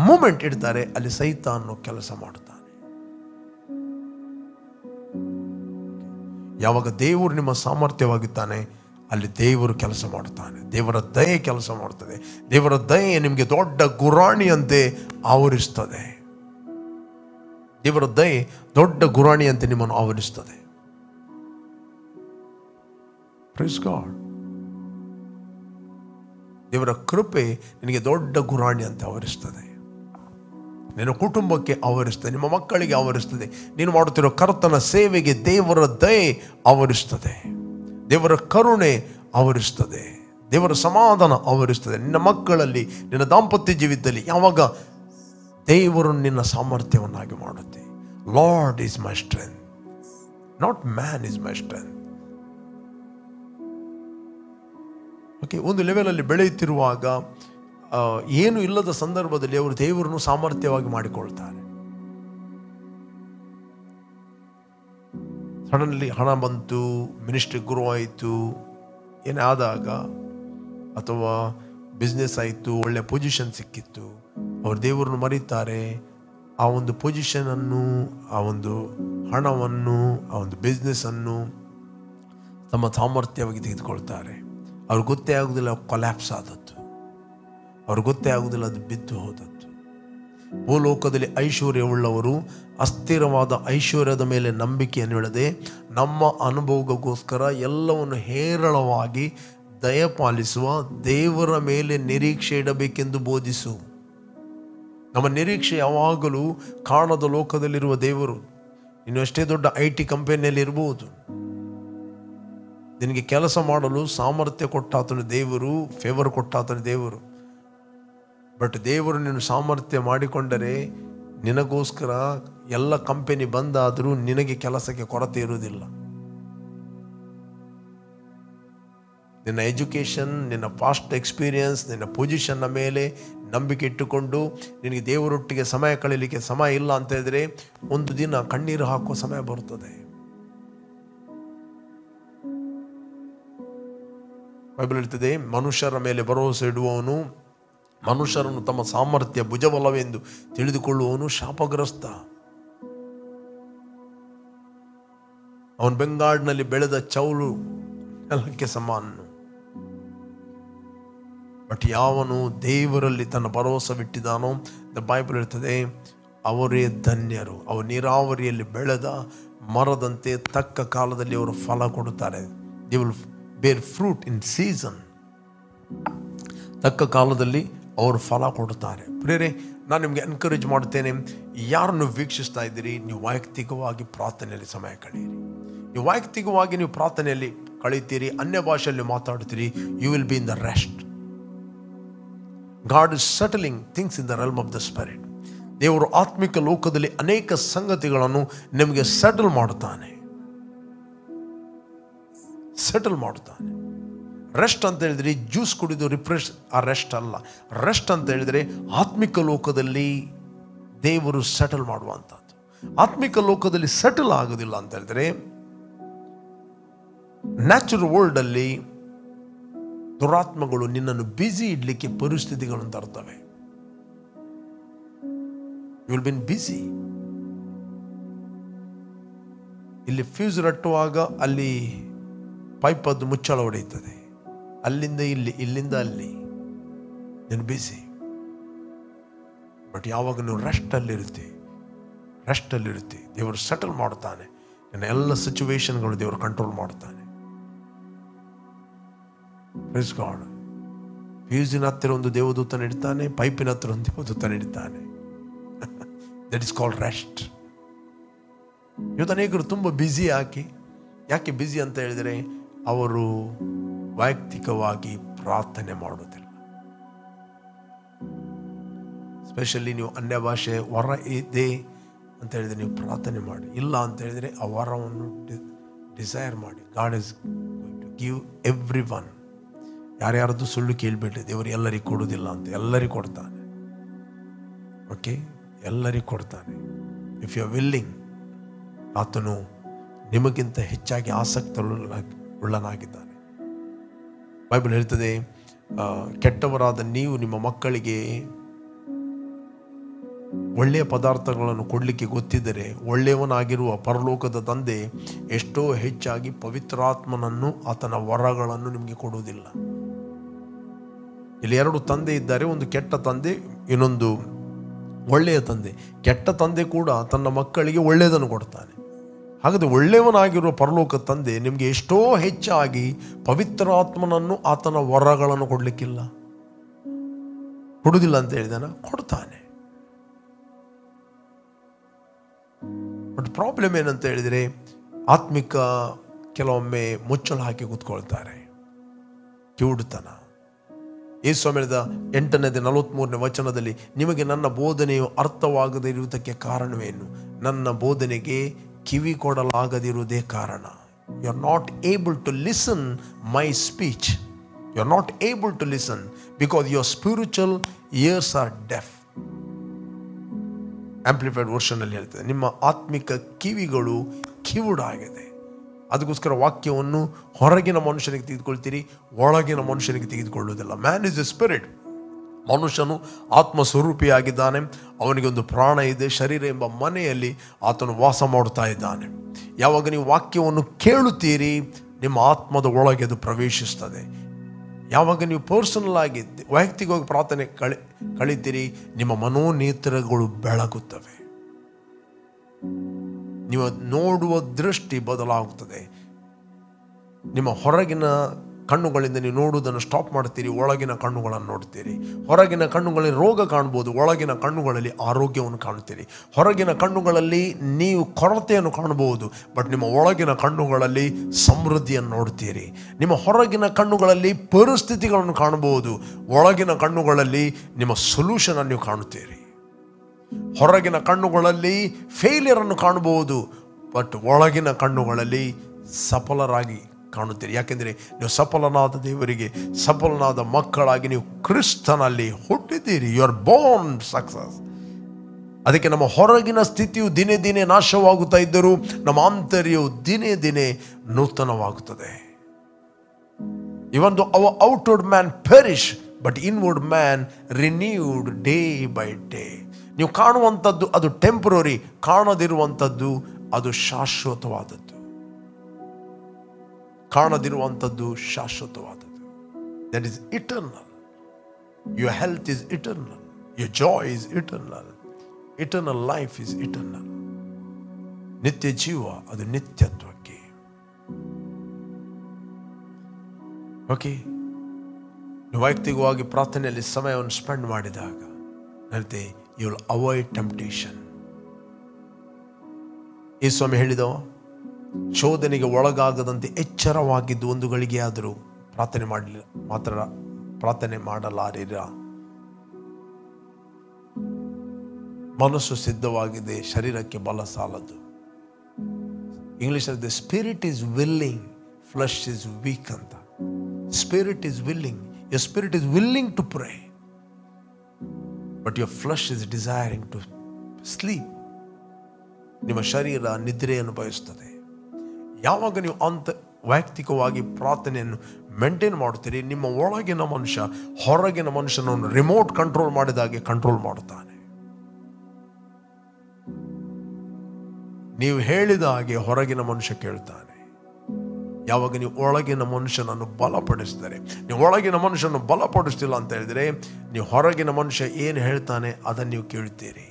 ಮೂಮೆಂಟ್ ಇಡ್ತಾರೆ, ಅಲ್ಲಿ ಸೈತಾನನು ಕೆಲಸ ಮಾಡುತ್ತಾನೆ. ಯಾವಾಗ ದೇವರು ನಿಮ್ಮ ಸಾಮರ್ಥ್ಯವಾಗಿದ್ದಾನೆ, ಅಲ್ಲಿ ದೇವರು ಕೆಲಸ ಮಾಡುತ್ತಾನೆ. ದೇವರ ದಯೆ ಕೆಲಸ ಮಾಡುತ್ತದೆ. ದೇವರ ದಯೆ ನಿಮಗೆ ದೊಡ್ಡ ಗುರಾಣಿಯಂತೆ ಆವರಿಸ್ತದೆ. ದೇವರ ದಯೆ ದೊಡ್ಡ ಗುರಾಣಿಯಂತೆ ನಿಮ್ಮನ್ನು ಆವರಿಸ್ತದೆ. Praise God. ದೇವರ ಕೃಪೆ ನಿನಗೆ ದೊಡ್ಡ ಗುರಾಣಿ ಅಂತ ಆವರಿಸ್ತದೆ. ನಿನ್ನ ಕುಟುಂಬಕ್ಕೆ ಆವರಿಸ್ತದೆ, ನಿಮ್ಮ ಮಕ್ಕಳಿಗೆ ಆವರಿಸ್ತದೆ, ನೀನು ಮಾಡುತ್ತಿರೋ ಕರ್ತನ ಸೇವೆಗೆ ದೇವರ ದಯೆ ಆವರಿಸ್ತದೆ. ದೇವರ ಕರುಣೆ ಆವರಿಸ್ತದೆ, ದೇವರ ಸಮಾಧಾನ ಆವರಿಸ್ತದೆ. ನಿನ್ನ ಮಕ್ಕಳಲ್ಲಿ, ನಿನ್ನ ದಾಂಪತ್ಯ ಜೀವಿತದಲ್ಲಿ ಯಾವಾಗ ದೇವರು ನಿನ್ನ ಸಾಮರ್ಥ್ಯವನ್ನಾಗಿ ಮಾಡುತ್ತೆ. Lord is my strength, not man is my strength. Okay, ಒಂದು ಲೆವೆಲಲ್ಲಿ ಬೆಳೆಯುತ್ತಿರುವಾಗ ಏನು ಇಲ್ಲದ ಸಂದರ್ಭದಲ್ಲಿ ಅವರು ದೇವರನ್ನು ಸಾಮರ್ಥ್ಯವಾಗಿ ಮಾಡಿಕೊಳ್ತಾರೆ. ಸಡನ್ಲಿ ಹಣ ಬಂತು, ಮಿನಿಸ್ಟ್ರಿ ಗ್ರೋ ಆಯಿತು, ಏನೇ ಆದಾಗ, ಅಥವಾ ಬಿಸ್ನೆಸ್ ಆಯಿತು, ಒಳ್ಳೆ ಪೊಸಿಷನ್ ಸಿಕ್ಕಿತ್ತು, ಅವರು ದೇವರನ್ನು ಮರೀತಾರೆ. ಆ ಒಂದು ಪೊಸಿಷನನ್ನು, ಆ ಒಂದು ಹಣವನ್ನು, ಆ ಒಂದು ಬಿಸ್ನೆಸ್ಸನ್ನು ತಮ್ಮ ಸಾಮರ್ಥ್ಯವಾಗಿ ತೆಗೆದುಕೊಳ್ತಾರೆ. ಅವ್ರಿಗೆ ಗೊತ್ತೇ ಆಗೋದಿಲ್ಲ ಕೊಲ್ಯಾಪ್ಸ್ ಆದದ್ದು, ಅವ್ರಿಗೆ ಗೊತ್ತೇ ಆಗುವುದಿಲ್ಲ ಅದು ಬಿದ್ದು ಹೋದದ್ದು. ಭೂಲೋಕದಲ್ಲಿ ಐಶ್ವರ್ಯವುಳ್ಳವರು ಅಸ್ಥಿರವಾದ ಐಶ್ವರ್ಯದ ಮೇಲೆ ನಂಬಿಕೆಯನ್ನು ಇಡದೆ ನಮ್ಮ ಅನುಭವಗೋಸ್ಕರ ಎಲ್ಲವನ್ನು ಹೇರಳವಾಗಿ ದಯಪಾಲಿಸುವ ದೇವರ ಮೇಲೆ ನಿರೀಕ್ಷೆ ಇಡಬೇಕೆಂದು ಬೋಧಿಸು. ನಮ್ಮ ನಿರೀಕ್ಷೆ ಯಾವಾಗಲೂ ಕಾಣದ ಲೋಕದಲ್ಲಿರುವ ದೇವರು. ಇನ್ನು ಎಷ್ಟೇ ದೊಡ್ಡ IT ಕಂಪನಿಯಲ್ಲಿ ಇರ್ಬೋದು, ನಿನಗೆ ಕೆಲಸ ಮಾಡಲು ಸಾಮರ್ಥ್ಯ ಕೊಟ್ಟಾತನು ದೇವರು, ಫೇವರ್ ಕೊಟ್ಟಾತನು ದೇವರು. ಬಟ್ ದೇವರು ನೀನು ಸಾಮರ್ಥ್ಯ ಮಾಡಿಕೊಂಡರೆ ನಿನಗೋಸ್ಕರ ಎಲ್ಲ ಕಂಪನಿ ಬಂದಾದರೂ ನಿನಗೆ ಕೆಲಸಕ್ಕೆ ಕೊರತೆ ಇರುವುದಿಲ್ಲ. ನಿನ್ನ ಎಜುಕೇಷನ್, ನಿನ್ನ ಪಾಸ್ಟ್ ಎಕ್ಸ್ಪೀರಿಯನ್ಸ್, ನಿನ್ನ ಪೊಸಿಷನ್ನ ಮೇಲೆ ನಂಬಿಕೆ ಇಟ್ಟುಕೊಂಡು ನಿನಗೆ ದೇವರೊಟ್ಟಿಗೆ ಸಮಯ ಕಳೀಲಿಕ್ಕೆ ಸಮಯ ಇಲ್ಲ ಅಂತ ಹೇಳಿದ್ರೆ ಒಂದು ದಿನ ಕಣ್ಣೀರು ಹಾಕುವ ಸಮಯ ಬರುತ್ತದೆ. ಬೈಬಲ್ ಹೇಳ್ತದೆ, ಮನುಷ್ಯರ ಮೇಲೆ ಭರವಸೆ ಇಡುವವನು, ಮನುಷ್ಯರನ್ನು ತಮ್ಮ ಸಾಮರ್ಥ್ಯ ಭುಜಬಲವೆಂದು ತಿಳಿದುಕೊಳ್ಳುವವನು ಶಾಪಗ್ರಸ್ತ. ಅವನು ಬೆಂಗಾಡಿನಲ್ಲಿ ಬೆಳೆದ ಚೌಲು ನೆಲಕ್ಕೆ ಸಮಾನನು. ಬಟ್ ಯಾವನು ದೇವರಲ್ಲಿ ತನ್ನ ಭರವಸವಿಟ್ಟಿದ್ದಾನೋ, ಬೈಬಲ್ ಹೇಳ್ತದೆ, ಅವರೇ ಧನ್ಯರು. ಅವರು ನೀರಾವರಿಯಲ್ಲಿ ಬೆಳೆದ ಮರದಂತೆ ತಕ್ಕ ಕಾಲದಲ್ಲಿ ಅವರು ಫಲ ಕೊಡುತ್ತಾರೆ. ದೇ ವಿಲ್ ಬೇರ್ ಫ್ರೂಟ್ ಇನ್ ಸೀಸನ್. ತಕ್ಕ ಕಾಲದಲ್ಲಿ ಅವರು ಫಲ ಕೊಡುತ್ತಾರೆ. ಪ್ರಿಯರೇ, ನಾನು ನಿಮಗೆ ಎನ್ಕರೇಜ್ ಮಾಡುತ್ತೇನೆ, ಯಾರನ್ನು ವೀಕ್ಷಿಸ್ತಾ ಇದ್ದೀರಿ, ನೀವು ವೈಯಕ್ತಿಕವಾಗಿ ಪ್ರಾರ್ಥನೆಯಲ್ಲಿ ಸಮಯ ಕಳೆಯಿರಿ. ನೀವು ವೈಯಕ್ತಿಕವಾಗಿ ನೀವು ಪ್ರಾರ್ಥನೆಯಲ್ಲಿ ಕಳೀತೀರಿ, ಅನ್ಯ ಭಾಷೆಯಲ್ಲಿ ಮಾತಾಡ್ತೀರಿ, you will be in the rest. God is settling things in the realm of the spirit. ದೇವರು ಆತ್ಮಿಕ ಲೋಕದಲ್ಲಿ ಅನೇಕ ಸಂಗತಿಗಳನ್ನು ನಿಮಗೆ ಸೆಟಲ್ ಮಾಡುತ್ತಾನೆ. ರೆಸ್ಟ್ ಅಂತ ಹೇಳಿದ್ರೆ ಜ್ಯೂಸ್ ಕುಡಿದು ರಿಫ್ರೆಶ್, ಆ ರೆಸ್ಟ್ ಅಲ್ಲ. ರೆಸ್ಟ್ ಅಂತ ಹೇಳಿದರೆ ಆತ್ಮಿಕ ಲೋಕದಲ್ಲಿ ದೇವರು ಸೆಟಲ್ ಮಾಡುವಂಥದ್ದು. ಆತ್ಮಿಕ ಲೋಕದಲ್ಲಿ ಸೆಟಲ್ ಆಗೋದಿಲ್ಲ ಅಂತ ಹೇಳಿದ್ರೆ, ನ್ಯಾಚುರಲ್ ವರ್ಲ್ಡ್ ಅಲ್ಲಿ ದುರಾತ್ಮಗಳು ನಿನ್ನನ್ನು ಬ್ಯುಸಿ ಇಡ್ಲಿಕ್ಕೆ ಪರಿಸ್ಥಿತಿಗಳನ್ನು ತರ್ತವೆ. You will been busy. ಇಲ್ಲಿ ಫ್ಯೂಸ್ ರಟ್ಟುವಾಗ ಅಲ್ಲಿ ಪೈಪದ್ದು ಮುಚ್ಚಳ ಹೊಡೆಯುತ್ತದೆ, ಅಲ್ಲಿಂದ ಇಲ್ಲಿ, ಇಲ್ಲಿಂದ ಅಲ್ಲಿ, ನೀನು ಬ್ಯುಸಿ. ಬಟ್ ಯಾವಾಗ ನೀವು ರೆಸ್ಟಲ್ಲಿರುತ್ತೆ, ದೇವರು ಸೆಟಲ್ ಮಾಡ್ತಾನೆ. ನಿನ್ನ ಎಲ್ಲ ಸಿಚುವೇಶನ್ಗಳು ದೇವರು ಕಂಟ್ರೋಲ್ ಮಾಡ್ತಾನೆ. Praise God. ಫ್ಯೂಸಿನ ಹತ್ತಿರ ಒಂದು ದೇವದೂತನ ಇಡ್ತಾನೆ, ಪೈಪಿನ ಹತ್ತಿರ ಒಂದು ದೇವದೂತನ ಇಡ್ತಾನೆ. That is called rest. ಇವತ್ತು ಅನೇಕರು ತುಂಬ ಬ್ಯುಸಿ ಯಾಕೆ ಬ್ಯುಸಿ ಅಂತ ಹೇಳಿದರೆ, ಅವರು ವೈಯಕ್ತಿಕವಾಗಿ ಪ್ರಾರ್ಥನೆ ಮಾಡೋದಿಲ್ಲ. ಸ್ಪೆಷಲಿ ನೀವು ಅನ್ಯ ಭಾಷೆ ವರ ಇದೆ ಅಂತ ಹೇಳಿದರೆ ನೀವು ಪ್ರಾರ್ಥನೆ ಮಾಡಿ. ಇಲ್ಲ ಅಂತ ಹೇಳಿದರೆ ಆ ವರವನ್ನು ಡಿಸೈರ್ ಮಾಡಿ. God is going to give everyone. ಯಾರ್ಯಾರದ್ದು ಸುಳ್ಳು ಕೇಳಿಬಿಟ್ರೆ ದೇವರು ಎಲ್ಲರಿಗೂ ಕೊಡೋದಿಲ್ಲ ಅಂತ, ಎಲ್ಲರಿಗೂ ಕೊಡ್ತಾನೆ. ಓಕೆ, ಎಲ್ಲರಿಗೂ ಕೊಡ್ತಾನೆ. ಇಫ್ ಯು ಆರ್ ವಿಲ್ಲಿಂಗ್, ಆತನು ನಿಮಗಿಂತ ಹೆಚ್ಚಾಗಿ ಆಸಕ್ತಿ ಉಳ್ಳನಾಗಿದ್ದಾನೆ. ಬೈಬಲ್ ಹೇಳ್ತದೆ, ಕೆಟ್ಟವರಾದ ನೀವು ನಿಮ್ಮ ಮಕ್ಕಳಿಗೆ ಒಳ್ಳೆಯ ಪದಾರ್ಥಗಳನ್ನು ಕೊಡಲಿಕ್ಕೆ ಗೊತ್ತಿದ್ದರೆ ಒಳ್ಳೆಯವನಾಗಿರುವ ಪರಲೋಕದ ತಂದೆ ಎಷ್ಟೋ ಹೆಚ್ಚಾಗಿ ಪವಿತ್ರಾತ್ಮನನ್ನು, ಆತನ ವರಗಳನ್ನು ನಿಮಗೆ ಕೊಡುವುದಿಲ್ಲ. ಇಲ್ಲಿ ಎರಡು ತಂದೆ ಇದ್ದಾರೆ, ಒಂದು ಕೆಟ್ಟ ತಂದೆ, ಇನ್ನೊಂದು ಒಳ್ಳೆಯ ತಂದೆ. ಕೆಟ್ಟ ತಂದೆ ಕೂಡ ತನ್ನ ಮಕ್ಕಳಿಗೆ ಒಳ್ಳೆಯದನ್ನು ಕೊಡ್ತಾನೆ. ಹಾಗಾದರೆ ಒಳ್ಳೆಯವನಾಗಿರುವ ಪರಲೋಕ ತಂದೆ ನಿಮಗೆ ಎಷ್ಟೋ ಹೆಚ್ಚಾಗಿ ಪವಿತ್ರಾತ್ಮನನ್ನು, ಆತನ ವರಗಳನ್ನು ಕೊಡುವುದಿಲ್ಲ ಅಂತ ಹೇಳಿದಾನ, ಕೊಡ್ತಾನೆ. ಬಟ್ ಪ್ರಾಬ್ಲಮ್ ಏನಂತ ಹೇಳಿದರೆ, ಆತ್ಮಿಕ ಕೆಲವೊಮ್ಮೆ ಮುಚ್ಚಳ ಹಾಕಿ ಕೂತ್ಕೊಳ್ತಾರೆ. ಕಿವುಡುತನ. ಯೇಸು ಹೇಳಿದ 8:43 ವಚನದಲ್ಲಿ, ನಿಮಗೆ ನನ್ನ ಬೋಧನೆಯು ಅರ್ಥವಾಗದೇ ಇರುವುದಕ್ಕೆ ಕಾರಣವೇನು? ನನ್ನ ಬೋಧನೆಗೆ ಕಿವಿ ಕೊಡಲಾಗದಿರುವುದೇ ಕಾರಣ. You are not able to listen my speech. You are not able to listen because your spiritual ears are deaf. Amplified ವರ್ಷನಲ್ಲಿ ಹೇಳ್ತದೆ, ನಿಮ್ಮ ಆತ್ಮಿಕ ಕಿವಿಗಳು ಕಿವುಡಾಗಿದೆ. ಅದಕ್ಕೋಸ್ಕರ ವಾಕ್ಯವನ್ನು ಹೊರಗಿನ ಮನುಷ್ಯನಿಗೆ ತೆಗೆದುಕೊಳ್ತೀರಿ, ಒಳಗಿನ ಮನುಷ್ಯನಿಗೆ ತೆಗೆದುಕೊಳ್ಳುವುದಿಲ್ಲ. Man is A spirit. ಮನುಷ್ಯನು ಆತ್ಮಸ್ವರೂಪಿಯಾಗಿದ್ದಾನೆ. ಅವನಿಗೆ ಒಂದು ಪ್ರಾಣ ಇದೆ. ಶರೀರ ಎಂಬ ಮನೆಯಲ್ಲಿ ಆತನು ವಾಸ ಮಾಡುತ್ತಾ ಇದ್ದಾನೆ. ಯಾವಾಗ ನೀವು ವಾಕ್ಯವನ್ನು ಕೇಳುತ್ತೀರಿ, ನಿಮ್ಮ ಆತ್ಮದ ಒಳಗೆ ಅದು ಪ್ರವೇಶಿಸ್ತದೆ. ಯಾವಾಗ ನೀವು ಪರ್ಸನಲ್ ಆಗಿ ವೈಯಕ್ತಿಕವಾಗಿ ಪ್ರಾರ್ಥನೆ ಕಳೀತೀರಿ, ನಿಮ್ಮ ಮನೋನೇತ್ರಗಳು ಬೆಳಗುತ್ತವೆ. ನೀವು ನೋಡುವ ದೃಷ್ಟಿ ಬದಲಾಗುತ್ತದೆ. ನಿಮ್ಮ ಹೊರಗಿನ ಕಣ್ಣುಗಳಿಂದ ನೀವು ನೋಡುವುದನ್ನು ಸ್ಟಾಪ್ ಮಾಡ್ತೀರಿ, ಒಳಗಿನ ಕಣ್ಣುಗಳನ್ನು ನೋಡ್ತೀರಿ. ಹೊರಗಿನ ಕಣ್ಣುಗಳಲ್ಲಿ ರೋಗ ಕಾಣ್ಬೋದು, ಒಳಗಿನ ಕಣ್ಣುಗಳಲ್ಲಿ ಆರೋಗ್ಯವನ್ನು ಕಾಣುತ್ತೀರಿ. ಹೊರಗಿನ ಕಣ್ಣುಗಳಲ್ಲಿ ನೀವು ಕೊರತೆಯನ್ನು ಕಾಣಬಹುದು, ಬಟ್ ನಿಮ್ಮ ಒಳಗಿನ ಕಣ್ಣುಗಳಲ್ಲಿ ಸಮೃದ್ಧಿಯನ್ನು ನೋಡ್ತೀರಿ. ನಿಮ್ಮ ಹೊರಗಿನ ಕಣ್ಣುಗಳಲ್ಲಿ ಪರಿಸ್ಥಿತಿಗಳನ್ನು ಕಾಣಬಹುದು, ಒಳಗಿನ ಕಣ್ಣುಗಳಲ್ಲಿ ನಿಮ್ಮ ಸೊಲ್ಯೂಷನ್ ಅನ್ನು ನೀವು ಕಾಣುತ್ತೀರಿ. ಹೊರಗಿನ ಕಣ್ಣುಗಳಲ್ಲಿ ಫೇಲಿಯರ್ ಅನ್ನು ಕಾಣಬಹುದು, ಬಟ್ ಒಳಗಿನ ಕಣ್ಣುಗಳಲ್ಲಿ ಸಫಲರಾಗಿ ಕಾಣುತ್ತೀರಿ. ಯಾಕೆಂದರೆ ನೀವು ಸಫಲನಾದ ದೇವರಿಗೆ ಸಫಲನಾದ ಮಕ್ಕಳಾಗಿ ನೀವು ಕ್ರಿಸ್ತನಲ್ಲಿ ಹುಟ್ಟಿದ್ದೀರಿ. You are born success. ಅದಕ್ಕೆ ನಮ್ಮ ಹೊರಗಿನ ಸ್ಥಿತಿಯು ದಿನೇ ದಿನೇ ನಾಶವಾಗುತ್ತಾ ಇದ್ದರೂ ನಮ್ಮ ಆಂತರ್ಯವು ದಿನೇ ದಿನೇ ನೂತನವಾಗುತ್ತದೆ. Even though our outward man perish, but inward man renewed day by day. ನೀವು ಕಾಣುವಂಥದ್ದು ಅದು ಟೆಂಪರರಿ, ಕಾಣದಿರುವಂಥದ್ದು ಅದು ಶಾಶ್ವತವಾದದ್ದು. ಕಾಣದಿರುವಂಥದ್ದು ಶಾಶ್ವತವಾದದ್ದು. That is eternal. Your health is eternal. Your joy is eternal. Eternal life is eternal. ನಿತ್ಯ ಜೀವ ಅದು ನಿತ್ಯತ್ವಕ್ಕೆ. ಓಕೆ, ನೀವು ವೈಯಕ್ತಿಕವಾಗಿ ಪ್ರಾರ್ಥನೆಯಲ್ಲಿ ಸಮಯವನ್ನು ಸ್ಪೆಂಡ್ ಮಾಡಿದಾಗ ಹೇಳ್ತೆ, ಯು ವಿಲ್ ಅವಾಯ್ಡ್ ಟೆಂಪ್ಟೇಷನ್. ಈ ಸ್ವಾಮಿ ಹೇಳಿದವ, ಶೋಧನೆಗೆ ಒಳಗಾಗದಂತೆ ಎಚ್ಚರವಾಗಿದ್ದು ಒಂದು ಗಳಿಗೆ ಆದರೂ ಪ್ರಾರ್ಥನೆ ಮಾಡಲಾರಿರ. ಮನಸ್ಸು ಸಿದ್ಧವಾಗಿದೆ, ಶರೀರಕ್ಕೆ ಬಲ ಸಾಲದು. ಇಂಗ್ಲಿಷಲ್ಲಿ the spirit is willing, flesh is weak ಅಂತ. Spirit is willing. your spirit is willing to pray, but your flesh is desiring to sleep. ನಿಮ್ಮ ಶರೀರ ನಿದ್ರೆಯನ್ನು ಬಯಸುತ್ತದೆ. ಯಾವಾಗ ನೀವು ವೈಯಕ್ತಿಕವಾಗಿ ಪ್ರಾರ್ಥನೆಯನ್ನು ಮೇಂಟೈನ್ ಮಾಡುತ್ತೀರಿ, ನಿಮ್ಮ ಒಳಗಿನ ಮನುಷ್ಯ ಹೊರಗಿನ ಮನುಷ್ಯನನ್ನು ರಿಮೋಟ್ ಕಂಟ್ರೋಲ್ ಮಾಡಿದಾಗೆ ಕಂಟ್ರೋಲ್ ಮಾಡುತ್ತಾನೆ. ನೀವು ಹೇಳಿದ ಹಾಗೆ ಹೊರಗಿನ ಮನುಷ್ಯ ಕೇಳ್ತಾನೆ. ಯಾವಾಗ ನೀವು ಒಳಗಿನ ಮನುಷ್ಯನನ್ನು ಬಲಪಡಿಸಿದರೆ, ನೀವು ಒಳಗಿನ ಮನುಷ್ಯನನ್ನು ಬಲಪಡಿಸ್ತಿಲ್ಲ ಅಂತ ಹೇಳಿದರೆ, ನೀವು ಹೊರಗಿನ ಮನುಷ್ಯ ಏನು ಹೇಳ್ತಾನೆ ಅದನ್ನು ನೀವು ಕೇಳುತ್ತೀರಿ.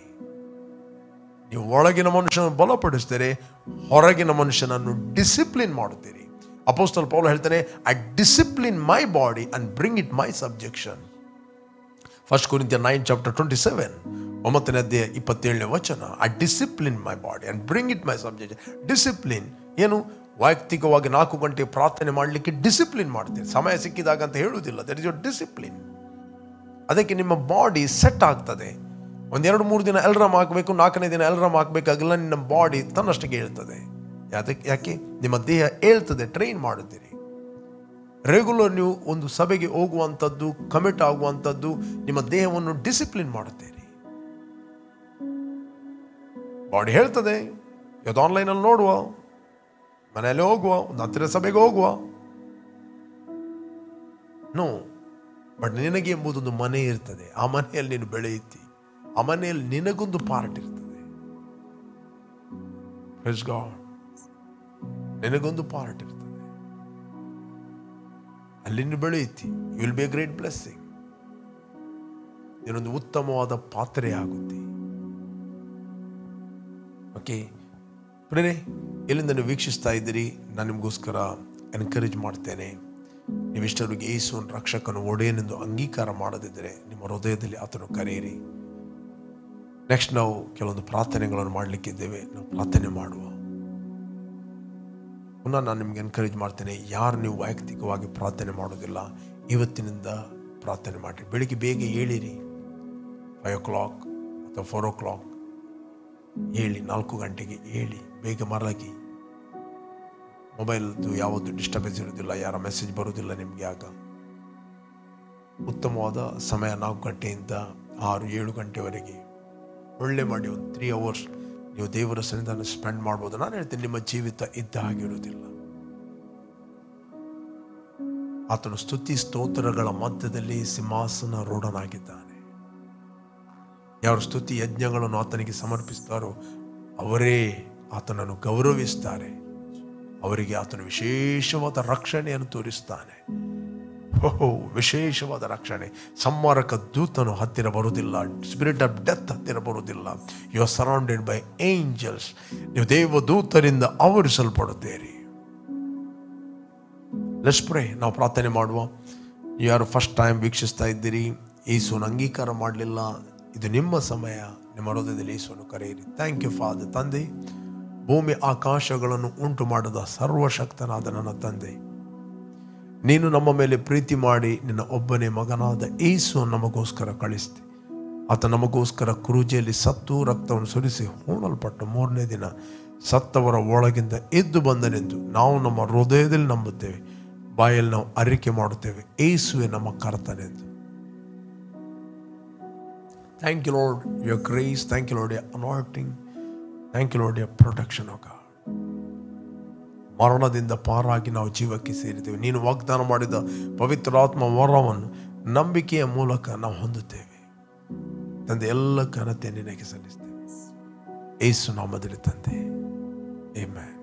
ನೀವು ಒಳಗಿನ ಮನುಷ್ಯನನ್ನು ಬಲಪಡಿಸಿದರೆ, ಹೊರಗಿನ ಮನುಷ್ಯನನ್ನು ಡಿಸಿಪ್ಲಿನ್ ಮಾಡುತ್ತೀರಿ. ಅಪೊಸ್ತಲ ಪೌಲ ಹೇಳ್ತಾನೆ, I discipline my body and bring it my subjection. 1 Corinthians 9:27, 9:27 I discipline my body and bring it my subjection. Discipline ಏನು? ವೈಯಕ್ತಿಕವಾಗಿ 4 ಗಂಟೆ ಪ್ರಾರ್ಥನೆ ಮಾಡಲಿಕ್ಕೆ ಡಿಸಿಪ್ಲಿನ್ ಮಾಡ್ತೀರಿ. ಸಮಯ ಸಿಕ್ಕಿದಾಗ ಅಂತ ಹೇಳುವುದಿಲ್ಲ. That is your discipline. ಅದಕ್ಕೆ ನಿಮ್ಮ ಬಾಡಿ ಸೆಟ್ ಆಗ್ತದೆ. 1-2-3 ದಿನ ಅಲಾರ್ಮ್ ಹಾಕಬೇಕು, 4ನೇ ದಿನ ಅಲಾರ್ಮ್ ಹಾಕಬೇಕಾಗಿಲ್ಲ. ನಿಮ್ಮ ಬಾಡಿ ತನ್ನಷ್ಟಕ್ಕೆ ಹೇಳ್ತದೆ. ಯಾಕೆ? ನಿಮ್ಮ ದೇಹ ಹೇಳ್ತದೆ, ಟ್ರೈನ್ ಮಾಡುತ್ತೀರಿ. ರೆಗ್ಯುಲರ್ ನೀವು ಒಂದು ಸಭೆಗೆ ಹೋಗುವಂಥದ್ದು, ಕಮಿಟ್ ಆಗುವಂಥದ್ದು, ನಿಮ್ಮ ದೇಹವನ್ನು ಡಿಸಿಪ್ಲಿನ್ ಮಾಡುತ್ತೀರಿ. ಬಾಡಿ ಹೇಳ್ತದೆ, ಇವತ್ತು ಆನ್ಲೈನಲ್ಲಿ ನೋಡುವ, ಮನೆಯಲ್ಲಿ ಹೋಗುವ, ಒಂದು ಹತ್ತಿರ ಸಭೆಗೆ ಹೋಗುವ. ನೋ, ಬಟ್ ನಿನಗೆ ಎಂಬುದೊಂದು ಮನೆ ಇರ್ತದೆ. ಆ ಮನೆಯಲ್ಲಿ ನೀನು ಬೆಳೆಯುತ್ತಿ. ಆ ಮನೆಯಲ್ಲಿ ನಿನಗೊಂದು ಪಾರ್ಟ್ ಇರ್ತದೆ. Praise God. ನಿನಗೊಂದು ಪಾರ್ಟ್ ಇರ್ತದೆ. ಅಲ್ಲಿ ನೀನು ಬೆಳೆಯುತ್ತಿ. You will be a great blessing. ನೀನೊಂದು ಉತ್ತಮವಾದ ಪಾತ್ರೆ ಆಗುತ್ತೆ. ಓಕೆ ಪ್ರೇರೆ, ಎಲ್ಲಿಂದ ನೀವು ವೀಕ್ಷಿಸ್ತಾ ಇದ್ದೀರಿ, ನಾನು ನಿಮಗೋಸ್ಕರ ಎನ್ಕರೇಜ್ ಮಾಡ್ತೇನೆ. ನೀವಿಷ್ಟರಿಗೆ ಯೇಸುವನ್ನು ರಕ್ಷಕನು ಒಡೆಯನೆಂದು ಅಂಗೀಕಾರ ಮಾಡದಿದ್ದರೆ ನಿಮ್ಮ ಹೃದಯದಲ್ಲಿ ಆತನು ಕರೆಯಿರಿ. ನೆಕ್ಸ್ಟ್ ನಾವು ಕೆಲವೊಂದು ಪ್ರಾರ್ಥನೆಗಳನ್ನು ಮಾಡಲಿಕ್ಕಿದ್ದೇವೆ. ನಾವು ಪ್ರಾರ್ಥನೆ ಮಾಡುವ. ಪುನಃ ನಾನು ನಿಮ್ಗೆ ಎನ್ಕರೇಜ್ ಮಾಡ್ತೇನೆ, ಯಾರು ನೀವು ವೈಯಕ್ತಿಕವಾಗಿ ಪ್ರಾರ್ಥನೆ ಮಾಡೋದಿಲ್ಲ, ಇವತ್ತಿನಿಂದ ಪ್ರಾರ್ಥನೆ ಮಾಡಿರಿ. ಬೆಳಿಗ್ಗೆ ಬೇಗ ಹೇಳಿರಿ, 5 o'clock ಅಥವಾ 4 o'clock ಹೇಳಿ, 4 ಗಂಟೆಗೆ ಹೇಳಿ, ಬೇಗ ಮಲಗಿ. ಮೊಬೈಲ್ದು ಯಾವತ್ತೂ ಡಿಸ್ಟರ್ಬೆನ್ಸ್ ಇರೋದಿಲ್ಲ, ಯಾರ ಮೆಸೇಜ್ ಬರೋದಿಲ್ಲ ನಿಮಗೆ. ಆಗ ಉತ್ತಮವಾದ ಸಮಯ 4 ಗಂಟೆಯಿಂದ 6-7 ಗಂಟೆವರೆಗೆ ಒಳ್ಳೆ ಮಾಡಿ ಒಂದು 3 hours ನೀವು ದೇವರ ಸನ್ನಿಧಾನ ಸ್ಪೆಂಡ್ ಮಾಡ್ಬೋದು. ನಾನು ಹೇಳ್ತೇನೆ, ನಿಮ್ಮ ಜೀವಿತ ಇದ್ದ ಹಾಗಿರುವುದಿಲ್ಲ. ಆತನು ಸ್ತುತಿ ಸ್ತೋತ್ರಗಳ ಮಧ್ಯದಲ್ಲಿ ಸಿಂಹಾಸನ ರೂಢನಾಗಿದ್ದಾನೆ. ಯಾರು ಸ್ತುತಿ ಯಜ್ಞಗಳನ್ನು ಆತನಿಗೆ ಸಮರ್ಪಿಸ್ತಾರೋ ಅವರೇ ಆತನನ್ನು ಗೌರವಿಸ್ತಾರೆ. ಅವರಿಗೆ ಆತನು ವಿಶೇಷವಾದ ರಕ್ಷಣೆಯನ್ನು ತೋರಿಸ್ತಾನೆ. ವಿಶೇಷವಾದ ರಕ್ಷಣೆ. ಸಂಹಾರಕ ದೂತನು ಹತ್ತಿರ ಬರುವುದಿಲ್ಲ, ಸ್ಪಿರಿಟ್ ಆಫ್ ಡೆತ್ ಹತ್ತಿರ ಬರುವುದಿಲ್ಲ. You are surrounded by angels. ನೀವು ದೇವದೂತರಿಂದ ಆವರಿಸಲ್ಪಡುತ್ತೀರಿ. Let's pray. ನಾವು ಪ್ರಾರ್ಥನೆ ಮಾಡುವ. ಯಾರು ಫಸ್ಟ್ ಟೈಮ್ ವೀಕ್ಷಿಸ್ತಾ ಇದ್ದೀರಿ, ಯೇಸುವನ್ನು ಅಂಗೀಕಾರ ಮಾಡಲಿಲ್ಲ, ಇದು ನಿಮ್ಮ ಸಮಯ. ನಿಮ್ಮ ಹೃದಯದಲ್ಲಿ ಯೇಸುವನ್ನು ಕರೆಯಿರಿ. Thank you father. ತಂದೆ, ಭೂಮಿ ಆಕಾಶಗಳನ್ನು ಉಂಟು ಮಾಡಿದ ಸರ್ವಶಕ್ತನಾದ ನನ್ನ ತಂದೆ, ನೀನು ನಮ್ಮ ಮೇಲೆ ಪ್ರೀತಿ ಮಾಡಿ ನಿನ್ನ ಒಬ್ಬನೇ ಮಗನಾದ ಯೇಸುವನ್ನು ನಮಗೋಸ್ಕರ ಕಳಿಸ್ತಿ. ಆತ ನಮಗೋಸ್ಕರ ಕ್ರೂಜೆಯಲ್ಲಿ ಸತ್ತು ರಕ್ತವನ್ನು ಸುರಿಸಿ ಹೂಣಲ್ಪಟ್ಟು 3ನೇ ದಿನ ಸತ್ತವರ ಒಳಗಿಂದ ಎದ್ದು ಬಂದನೆಂದು ನಾವು ನಮ್ಮ ಹೃದಯದಲ್ಲಿ ನಂಬುತ್ತೇವೆ, ಬಾಯಲ್ಲಿ ನಾವು ಅರಿಕೆ ಮಾಡುತ್ತೇವೆ, ಯೇಸುವೆ ನಮ್ಮ ಕರ್ತನೆಂದು. Thank you Lord your grace. Thank you Lord your anointing. Thank you Lord your protection of God. ಮರಣದಿಂದ ಪಾರಾಗಿ ನಾವು ಜೀವಕ್ಕೆ ಸೇರಿದ್ದೇವೆ. ನೀನು ವಾಗ್ದಾನ ಮಾಡಿದ ಪವಿತ್ರಾತ್ಮ ವರವನ್ನು ನಂಬಿಕೆಯ ಮೂಲಕ ನಾವು ಹೊಂದುತ್ತೇವೆ. ತಂದೆ, ಎಲ್ಲ ಘನತೆ ನಿನಗೆ ಸಲ್ಲಿಸ್ತೇವೆ. ಯೇಸು ನಾಮದಲ್ಲಿ ತಂದೆ, ಆಮೆನ್.